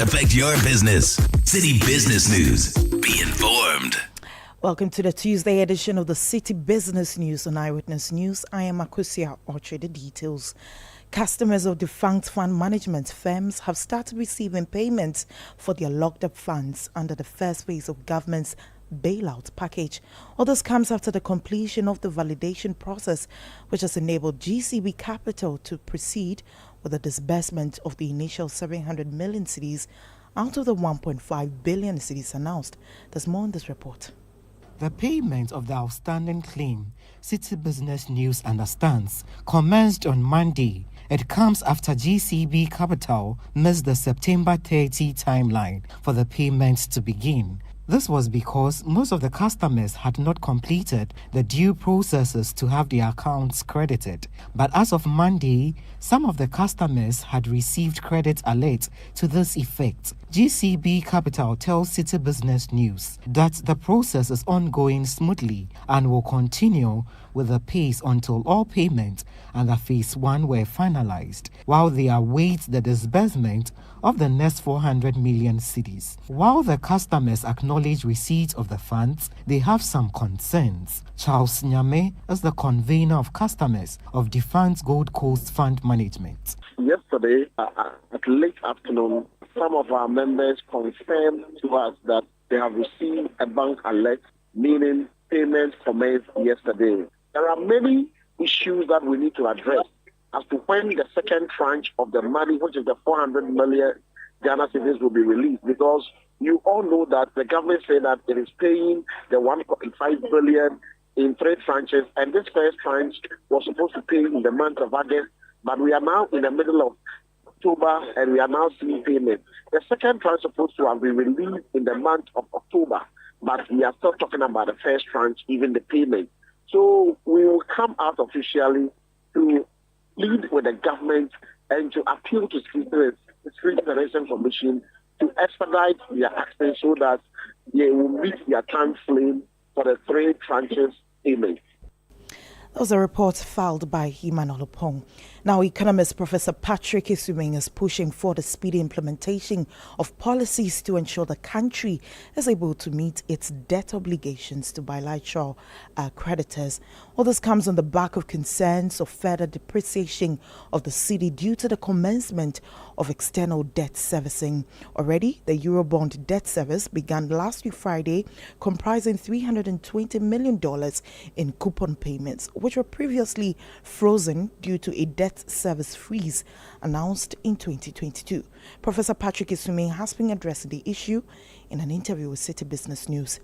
affect your business. City Business News. Be informed. Welcome to the Tuesday edition of the City Business News on Eyewitness News. I am Akufo-Addo. The details. Customers of defunct fund management firms have started receiving payments for their locked-up funds under the first phase of government's bailout package. All this comes after the completion of the validation process, which has enabled GCB Capital to proceed with the disbursement of the initial 700 million cedis out of the 1.5 billion cedis announced. There's more in this report. The payment of the outstanding claim, City Business News understands, commenced on Monday. It comes after GCB Capital missed the September 30 timeline for the payments to begin. This was because most of the customers had not completed the due processes to have their accounts credited. But as of Monday, some of the customers had received credit alerts to this effect. GCB Capital tells City Business News that the process is ongoing smoothly and will continue with the pace until all payments under Phase 1 were finalized, while they await the disbursement of the next 400 million cedis. While the customers acknowledge receipt of the funds, they have some concerns. Charles Nyame is the convener of customers of Defunct Gold Coast Fund Management. Yesterday, at late afternoon, some of our members confirmed to us that they have received a bank alert, meaning payments commenced yesterday. There are many issues that we need to address as to when the second tranche of the money, which is the 400 million Ghana cedis, will be released, because you all know that the government said that it is paying the 1.5 billion in 3 tranches, and this first tranche was supposed to pay in the month of August, but we are now in the middle of October and we are now seeing payment. The second tranche is supposed to have been released in the month of October, but we are still talking about the first tranche, even the payment. So we will come out officially to plead with the government and to appeal to the Security Generation Commission to expedite their action so that they will meet their time frame for the 3 tranches payment. That was a report filed by Emmanuel Opong. Now, economist Professor Patrick Isuming is pushing for the speedy implementation of policies to ensure the country is able to meet its debt obligations to bilateral creditors. All this comes on the back of concerns of further depreciation of the cedi due to the commencement of external debt servicing. Already, the Eurobond debt service began last week Friday, comprising $320 million in coupon payments, which were previously frozen due to a debt service freeze announced in 2022. Professor Patrick Isuming has been addressing the issue in an interview with City Business News.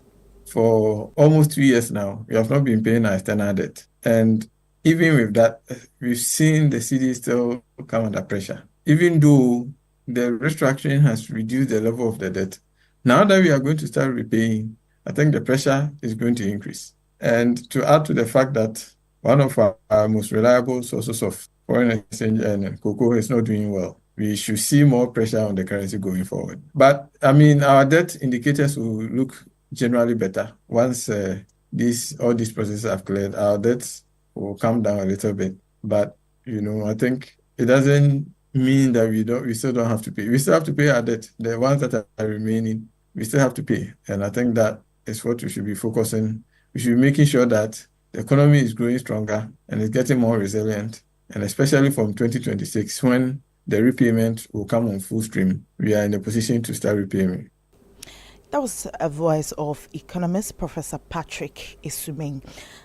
For almost 2 years now, we have not been paying our external debt. And even with that, we've seen the city still come under pressure. Even though the restructuring has reduced the level of the debt, now that we are going to start repaying, I think the pressure is going to increase. And to add to the fact that one of our most reliable sources of foreign exchange and cocoa is not doing well, we should see more pressure on the currency going forward. But, I mean, our debt indicators will look generally better. Once all these processes have cleared, our debts will come down a little bit. But, I think it doesn't mean that we still don't have to pay. We still have to pay our debt. The ones that are remaining, we still have to pay. And I think that is what we should be focusing. We should be making sure that the economy is growing stronger and is getting more resilient. And especially from 2026, when the repayment will come on full stream, we are in a position to start repaying. That was a voice of economist Professor Patrick Isuming.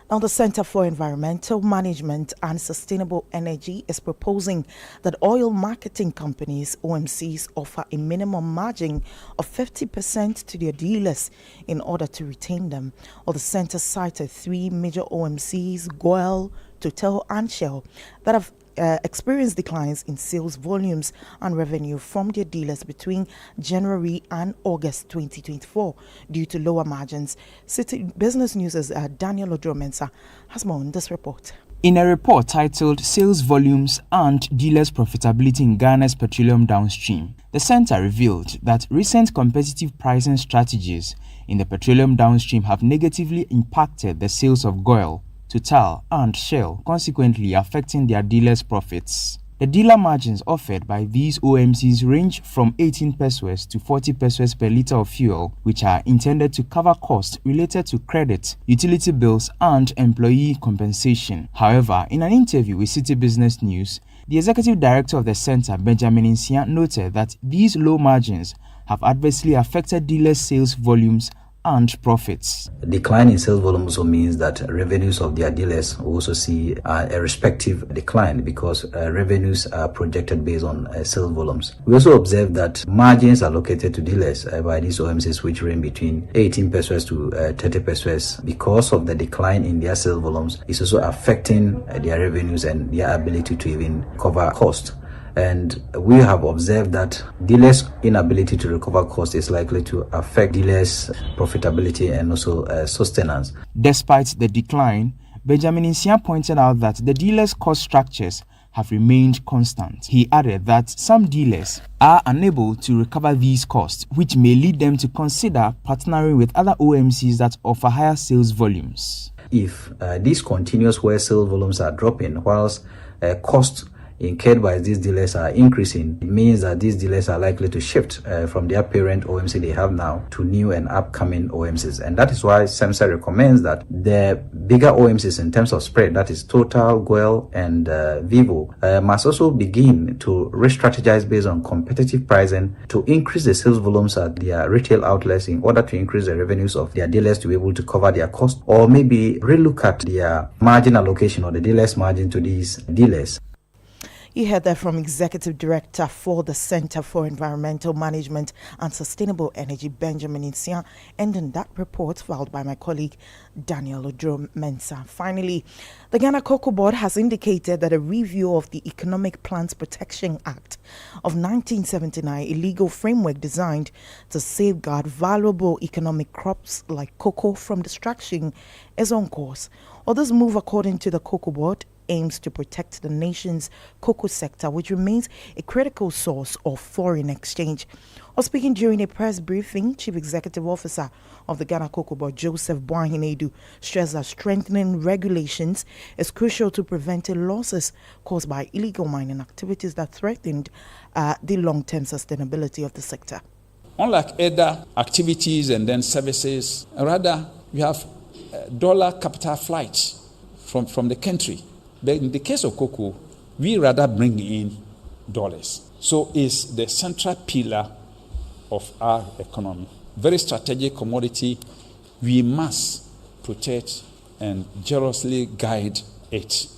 Now, the Center for Environmental Management and Sustainable Energy is proposing that oil marketing companies, OMCs, offer a minimum margin of 50% to their dealers in order to retain them. Or the center cited 3 major OMCs, Goel, Total and Shell, that have experienced declines in sales volumes and revenue from their dealers between January and August 2024 due to lower margins. City Business News' Daniel Odromensa has more on this report. In a report titled Sales Volumes and Dealers' Profitability in Ghana's Petroleum Downstream, the center revealed that recent competitive pricing strategies in the petroleum downstream have negatively impacted the sales of Goel, Total and Shell, consequently affecting their dealers' profits. The dealer margins offered by these OMCs range from 18 pesos to 40 pesos per litre of fuel, which are intended to cover costs related to credit, utility bills, and employee compensation. However, in an interview with Citi Business News, the executive director of the center, Benjamin Nsia, noted that these low margins have adversely affected dealers' sales volumes and profits. A decline in sales volume also means that revenues of their dealers will also see a respective decline because revenues are projected based on sales volumes. We also observe that margins allocated to dealers by these OMCs, which range between 18 pesos to 30 pesos, because of the decline in their sales volumes, is also affecting their revenues and their ability to even cover costs. And we have observed that dealers' inability to recover costs is likely to affect dealers' profitability and also sustenance. Despite the decline, Benjamin Nsia pointed out that the dealers' cost structures have remained constant. He added that some dealers are unable to recover these costs, which may lead them to consider partnering with other OMCs that offer higher sales volumes. If this continues where sales volumes are dropping whilst costs incurred by these dealers are increasing, it means that these dealers are likely to shift from their parent OMC they have now to new and upcoming OMCs. And that is why SEMSA recommends that the bigger OMCs in terms of spread, that is Total, Guel, and Vivo, must also begin to re-strategize based on competitive pricing to increase the sales volumes at their retail outlets in order to increase the revenues of their dealers to be able to cover their costs, or maybe relook at their margin allocation or the dealers' margin to these dealers. You heard that from Executive Director for the Center for Environmental Management and Sustainable Energy, Benjamin Nsia, ending that report filed by my colleague Daniel Odro-Mensah. Finally, the Ghana Cocoa Board has indicated that a review of the Economic Plants Protection Act of 1979, a legal framework designed to safeguard valuable economic crops like cocoa from destruction, is on course. Or this move, according to the Cocoa Board, aims to protect the nation's cocoa sector, which remains a critical source of foreign exchange. Or speaking during a press briefing, Chief Executive Officer of the Ghana Cocoa Board, Joseph Boahin-Edu, stressed that strengthening regulations is crucial to preventing losses caused by illegal mining activities that threatened the long-term sustainability of the sector. Unlike other activities and then services, rather we have dollar capital flights from the country. But in the case of cocoa, we rather bring in dollars. So it's the central pillar of our economy. Very strategic commodity. We must protect and jealously guide it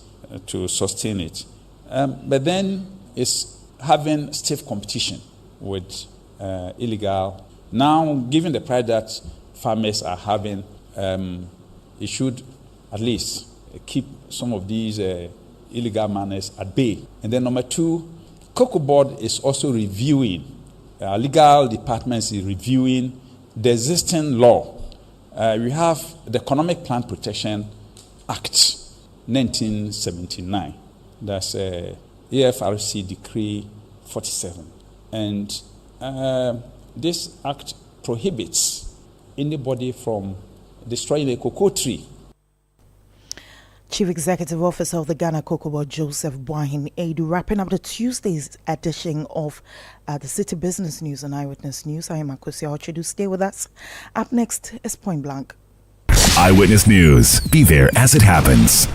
to sustain it. But then it's having stiff competition with illegal. Now, given the price that farmers are having, it should at least keep some of these illegal miners at bay. And then number two, Cocoa Board is also reviewing, legal departments is reviewing the existing law. We have the Economic Plant Protection Act, 1979. That's AFRC Decree 47. And this act prohibits anybody from destroying a cocoa tree. Chief Executive Officer of the Ghana Cocoa Board, Joseph Boahin-Edu, wrapping up the Tuesday's edition of the Citi Business News and Eyewitness News. I am Akufo-Addo. Stay with us. Up next is Point Blank. Eyewitness News. Be there as it happens.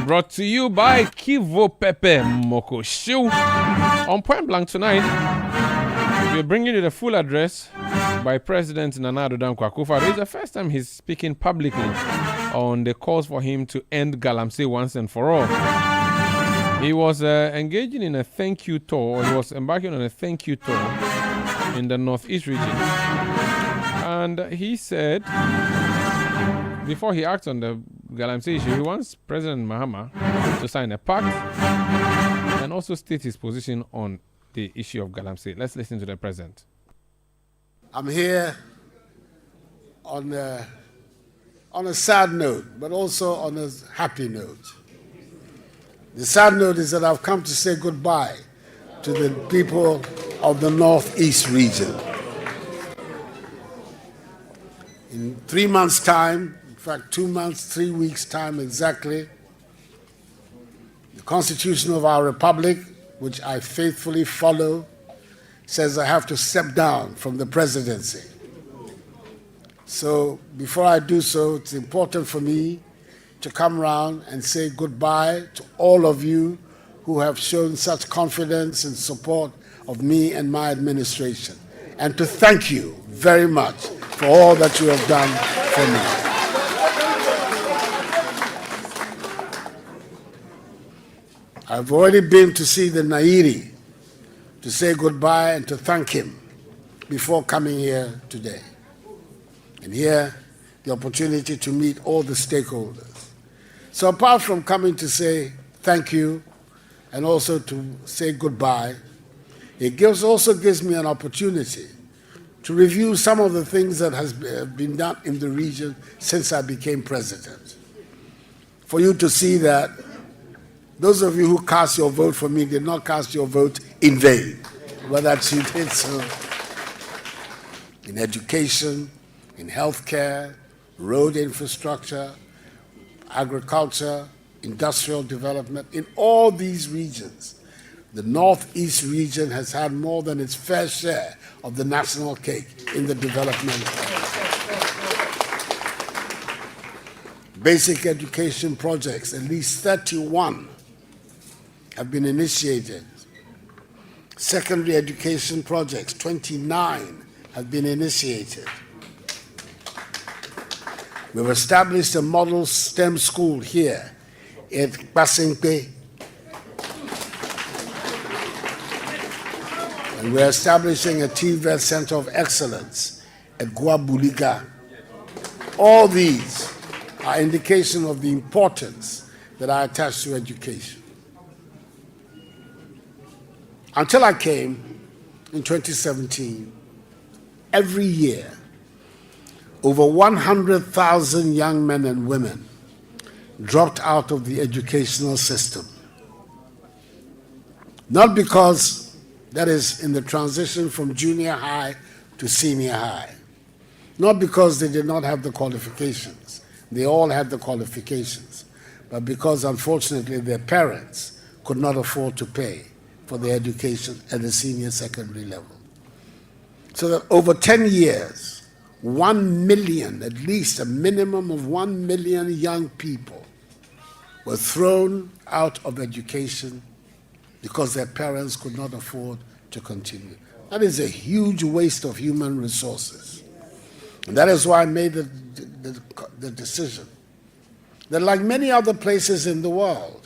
Brought to you by Kivo Pepe Moko Show. On Point Blank tonight, we're bringing you the full address by President Nana Addo Dankwa Akufo-Addo. It's the first time he's speaking publicly on the calls for him to end galamsey once and for all. He was engaging in a thank you tour. He was embarking on a thank you tour in the Northeast region. And he said, before he acts on the galamsey issue, he wants President Mahama to sign a pact and also state his position on the issue of galamsey. Let's listen to the president. I'm here on a sad note, but also on a happy note. The sad note is that I've come to say goodbye to the people of the Northeast region. In 3 months' time, in fact 2 months, 3 weeks' time exactly, the Constitution of our Republic, which I faithfully follow, says I have to step down from the presidency. So before I do so, it's important for me to come around and say goodbye to all of you who have shown such confidence and support of me and my administration, and to thank you very much for all that you have done for me. I've already been to see the Nairi to say goodbye and to thank him before coming here today. And here, the opportunity to meet all the stakeholders. So apart from coming to say thank you and also to say goodbye, it also gives me an opportunity to review some of the things that has been done in the region since I became president. For you to see that those of you who cast your vote for me did not cast your vote in vain, but that you did so in education, in healthcare, road infrastructure, agriculture, industrial development. In all these regions, the Northeast region has had more than its fair share of the national cake in the development. Basic education projects, at least 31, have been initiated. Secondary education projects, 29, have been initiated. We've established a model STEM school here at Basingpe. And we're establishing a TVET Center of Excellence at Guabuliga. All these are indication of the importance that I attach to education. Until I came in 2017, every year, over 100,000 young men and women dropped out of the educational system. Not because that is in the transition from junior high to senior high. Not because they did not have the qualifications. They all had the qualifications. But because, unfortunately, their parents could not afford to pay for their education at the senior secondary level. So that over 10 years, 1 million, at least a minimum of 1 million young people were thrown out of education because their parents could not afford to continue. That is a huge waste of human resources. And that is why I made the decision that, like many other places in the world,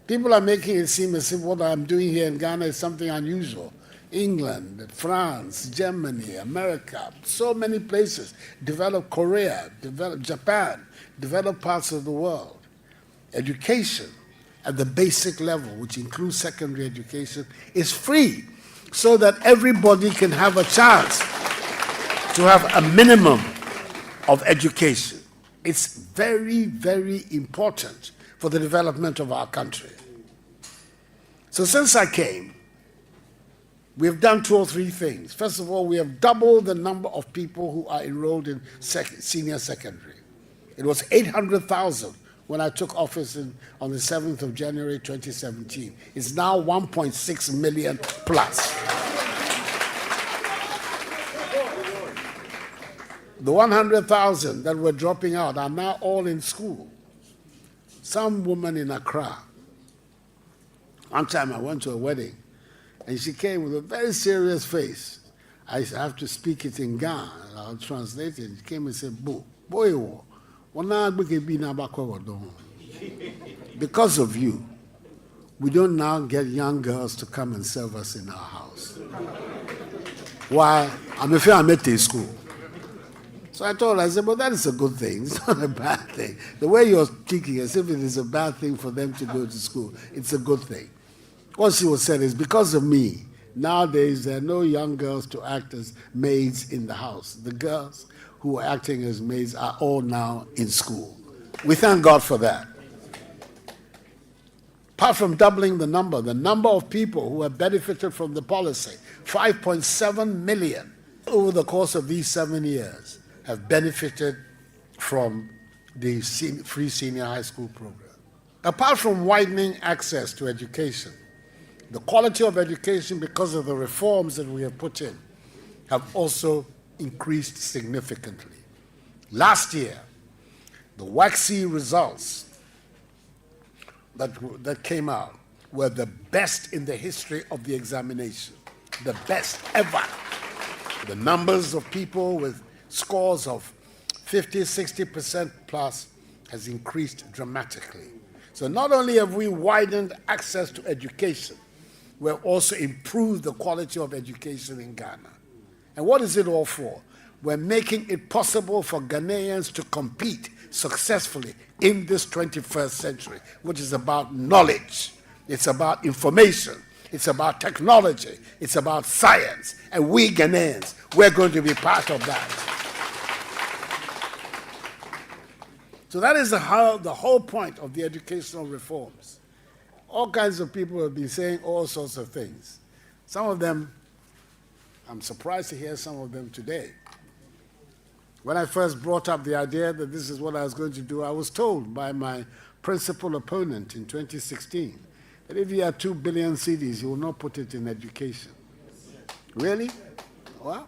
people are making it seem as if what I'm doing here in Ghana is something unusual. England, France, Germany, America, so many places, developed Korea, developed Japan, developed parts of the world. Education at the basic level, which includes secondary education, is free so that everybody can have a chance to have a minimum of education. It's very, very important for the development of our country. So since I came, we have done 2 or 3 things. First of all, we have doubled the number of people who are enrolled in senior secondary. It was 800,000 when I took office on the 7th of January 2017. It's now 1.6 million plus. The 100,000 that were dropping out are now all in school. some woman in Accra. One time I went to a wedding, and she came with a very serious face. I have to speak it in Ghana, and I'll translate it. She came and said, boy, because of you, we don't now get young girls to come and serve us in our house. Why? I'm afraid I'm at a school. So I told her, I said, well, that is a good thing. It's not a bad thing. The way you're speaking as if it is a bad thing for them to go to school, it's a good thing. What she was saying is, because of me, nowadays there are no young girls to act as maids in the house. The girls who are acting as maids are all now in school. We thank God for that. Apart from doubling the number of people who have benefited from the policy, 5.7 million over the course of these 7 years have benefited from the free senior high school program. Apart from widening access to education, the quality of education, because of the reforms that we have put in, have also increased significantly. Last year, the WACC results that came out were the best in the history of the examination, the best ever. The numbers of people with scores of 50, 60% plus has increased dramatically. So not only have we widened access to education, we've also improved the quality of education in Ghana. And what is it all for? We're making it possible for Ghanaians to compete successfully in this 21st century, which is about knowledge, it's about information, it's about technology, it's about science. And we Ghanaians, we're going to be part of that. So that is the whole point of the educational reforms. All kinds of people have been saying all sorts of things. Some of them, I'm surprised to hear some of them today. When I first brought up the idea that this is what I was going to do, I was told by my principal opponent in 2016 that if you had 2 billion cedis, you will not put it in education. Really? Well,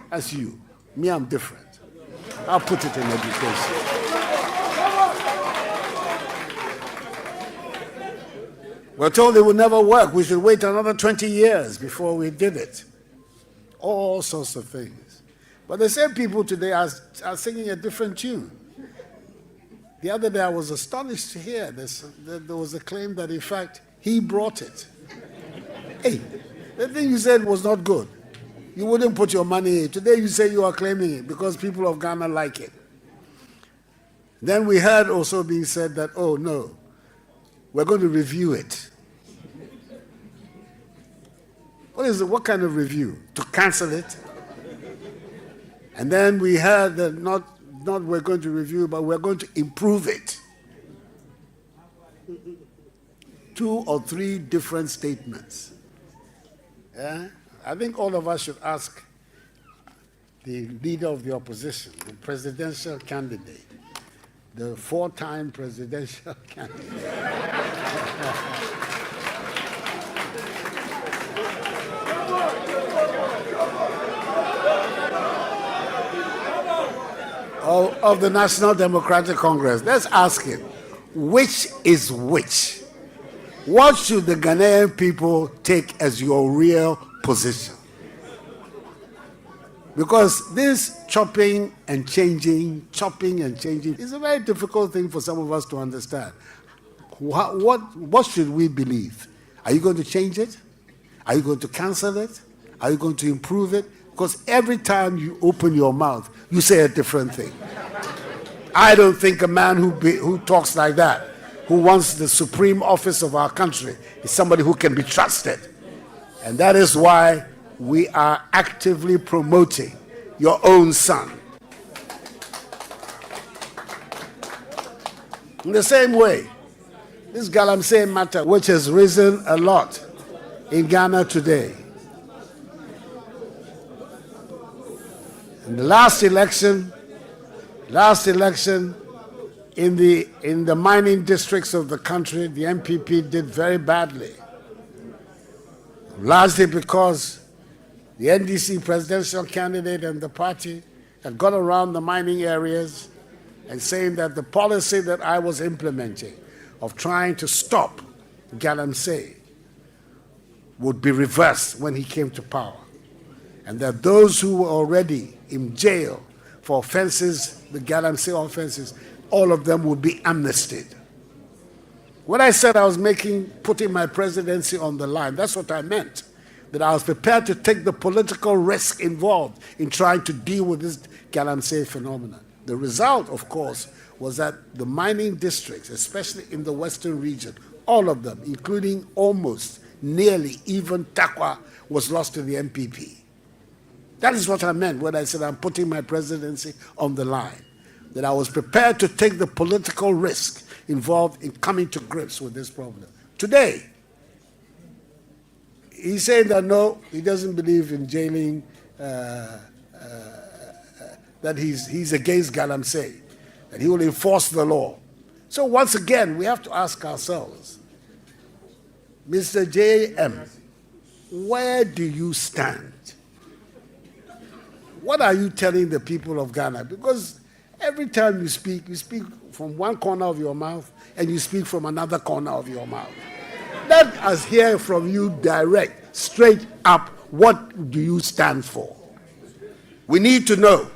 that's you. Me, I'm different. I'll put it in education. We're told it would never work. We should wait another 20 years before we did it. All sorts of things. But the same people today are singing a different tune. The other day I was astonished to hear this, that there was a claim that in fact he brought it. Hey, the thing you said was not good. You wouldn't put your money in. Today you say you are claiming it because people of Ghana like it. Then we heard also being said that, oh no, we're going to review it. What is it? What kind of review? To cancel it? And then we heard that not we're going to review, but we're going to improve it. 2 or 3 different statements. Yeah? I think all of us should ask the leader of the opposition, the presidential candidate, the 4-time presidential candidate. of the National Democratic Congress. Let's ask him, which is which? What should the Ghanaian people take as your real position? Because this chopping and changing is a very difficult thing for some of us to understand. What should we believe? Are you going to change it? Are you going to cancel it? Are you going to improve it? Because every time you open your mouth, you say a different thing. I don't think a man who talks like that, who wants the supreme office of our country, is somebody who can be trusted. And that is why we are actively promoting your own son. In the same way, this galamsey matter, which has risen a lot in Ghana today. In the last election in the mining districts of the country, the MPP did very badly. Largely because the NDC presidential candidate and the party had gone around the mining areas and saying that the policy that I was implementing of trying to stop galamsey would be reversed when he came to power, and that those who were already in jail for offenses, the galamsey offenses, all of them would be amnestied. When I said I was putting my presidency on the line, that's what I meant. That I was prepared to take the political risk involved in trying to deal with this galamsey phenomenon. The result, of course, was that the mining districts, especially in the western region, all of them, including almost, nearly, even Takwa, was lost to the MPP. That is what I meant when I said I'm putting my presidency on the line. That I was prepared to take the political risk involved in coming to grips with this problem. Today, he's saying that no, he doesn't believe in jailing, that he's against galamsey, that he will enforce the law. So once again, we have to ask ourselves, Mr. J.M., where do you stand? What are you telling the people of Ghana? Because every time you speak from one corner of your mouth and you speak from another corner of your mouth. Let us hear from you direct, straight up, what do you stand for? We need to know.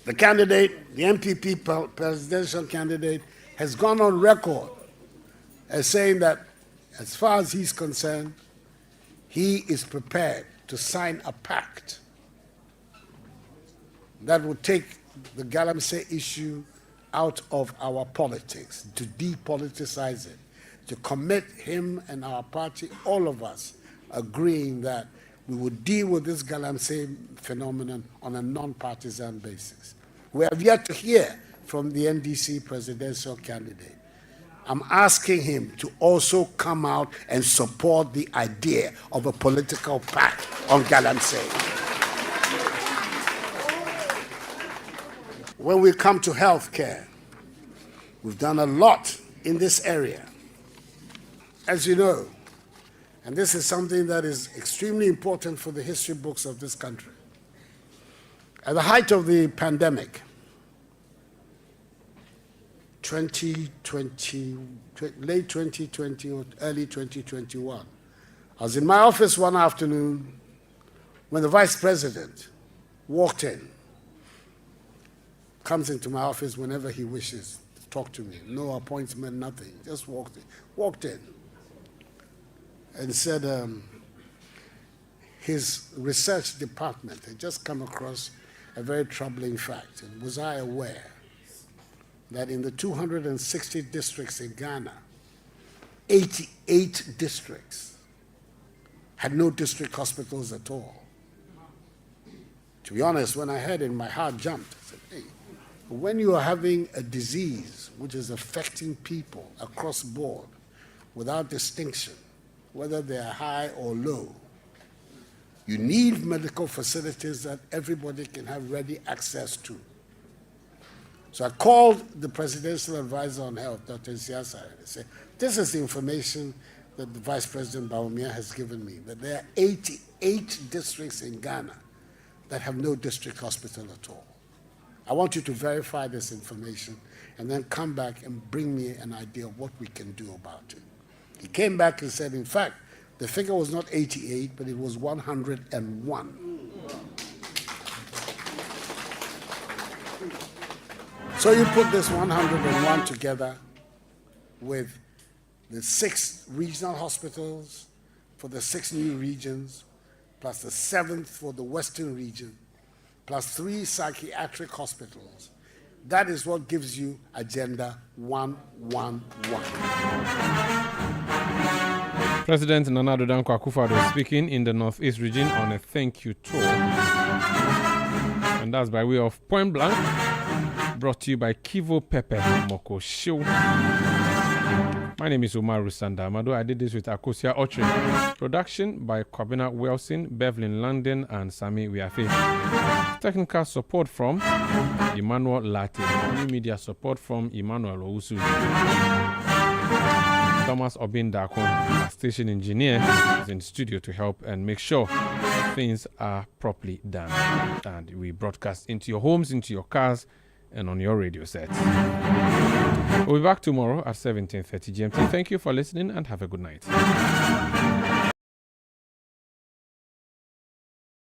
The candidate, the MPP presidential candidate, has gone on record as saying that as far as he's concerned, he is prepared to sign a pact that will take the galamsey issue out of our politics, to depoliticize it, to commit him and our party, all of us, agreeing that we would deal with this galamsey phenomenon on a non-partisan basis. We have yet to hear from the NDC presidential candidate. I'm asking him to also come out and support the idea of a political pact on galamsey. When we come to health care, we've done a lot in this area. As you know, and this is something that is extremely important for the history books of this country. At the height of the pandemic, 2020, late 2020 or early 2021, I was in my office one afternoon when the vice president walked in. Comes into my office whenever he wishes to talk to me. No appointment, nothing. Just walked in and said his research department had just come across a very troubling fact. And was I aware that in the 260 districts in Ghana, 88 districts had no district hospitals at all? To be honest, when I heard it, my heart jumped. I said, hey, when you are having a disease which is affecting people across the board without distinction, whether they are high or low, you need medical facilities that everybody can have ready access to. So I called the presidential advisor on health, Dr. Siasa, and I said, this is the information that the Vice President Bawumia has given me, that there are 88 districts in Ghana that have no district hospital at all. I want you to verify this information and then come back and bring me an idea of what we can do about it. He came back and said, in fact, the figure was not 88, but it was 101. So you put this 101 together with the 6 regional hospitals for the 6 new regions, plus the 7th for the Western region, plus 3 psychiatric hospitals. That is what gives you Agenda 111. President Nana Addo Dankwa Akufo-Addo speaking in the Northeast region on a thank you tour. And that's by way of Point Blank, brought to you by Kivo Pepe Moko Show. My name is Umaru Sanda Amadu. I did this with Akosia Ochre. Production by Kwabena Wilson, Bevelyn London, and Sami Wiafe. Technical support from Emmanuel Latte. New media support from Emmanuel Ousu. Thomas Obindakon, our station engineer, is in the studio to help and make sure things are properly done. And we broadcast into your homes, into your cars, and on your radio set. We'll be back tomorrow at 17:30 GMT. Thank you for listening and have a good night.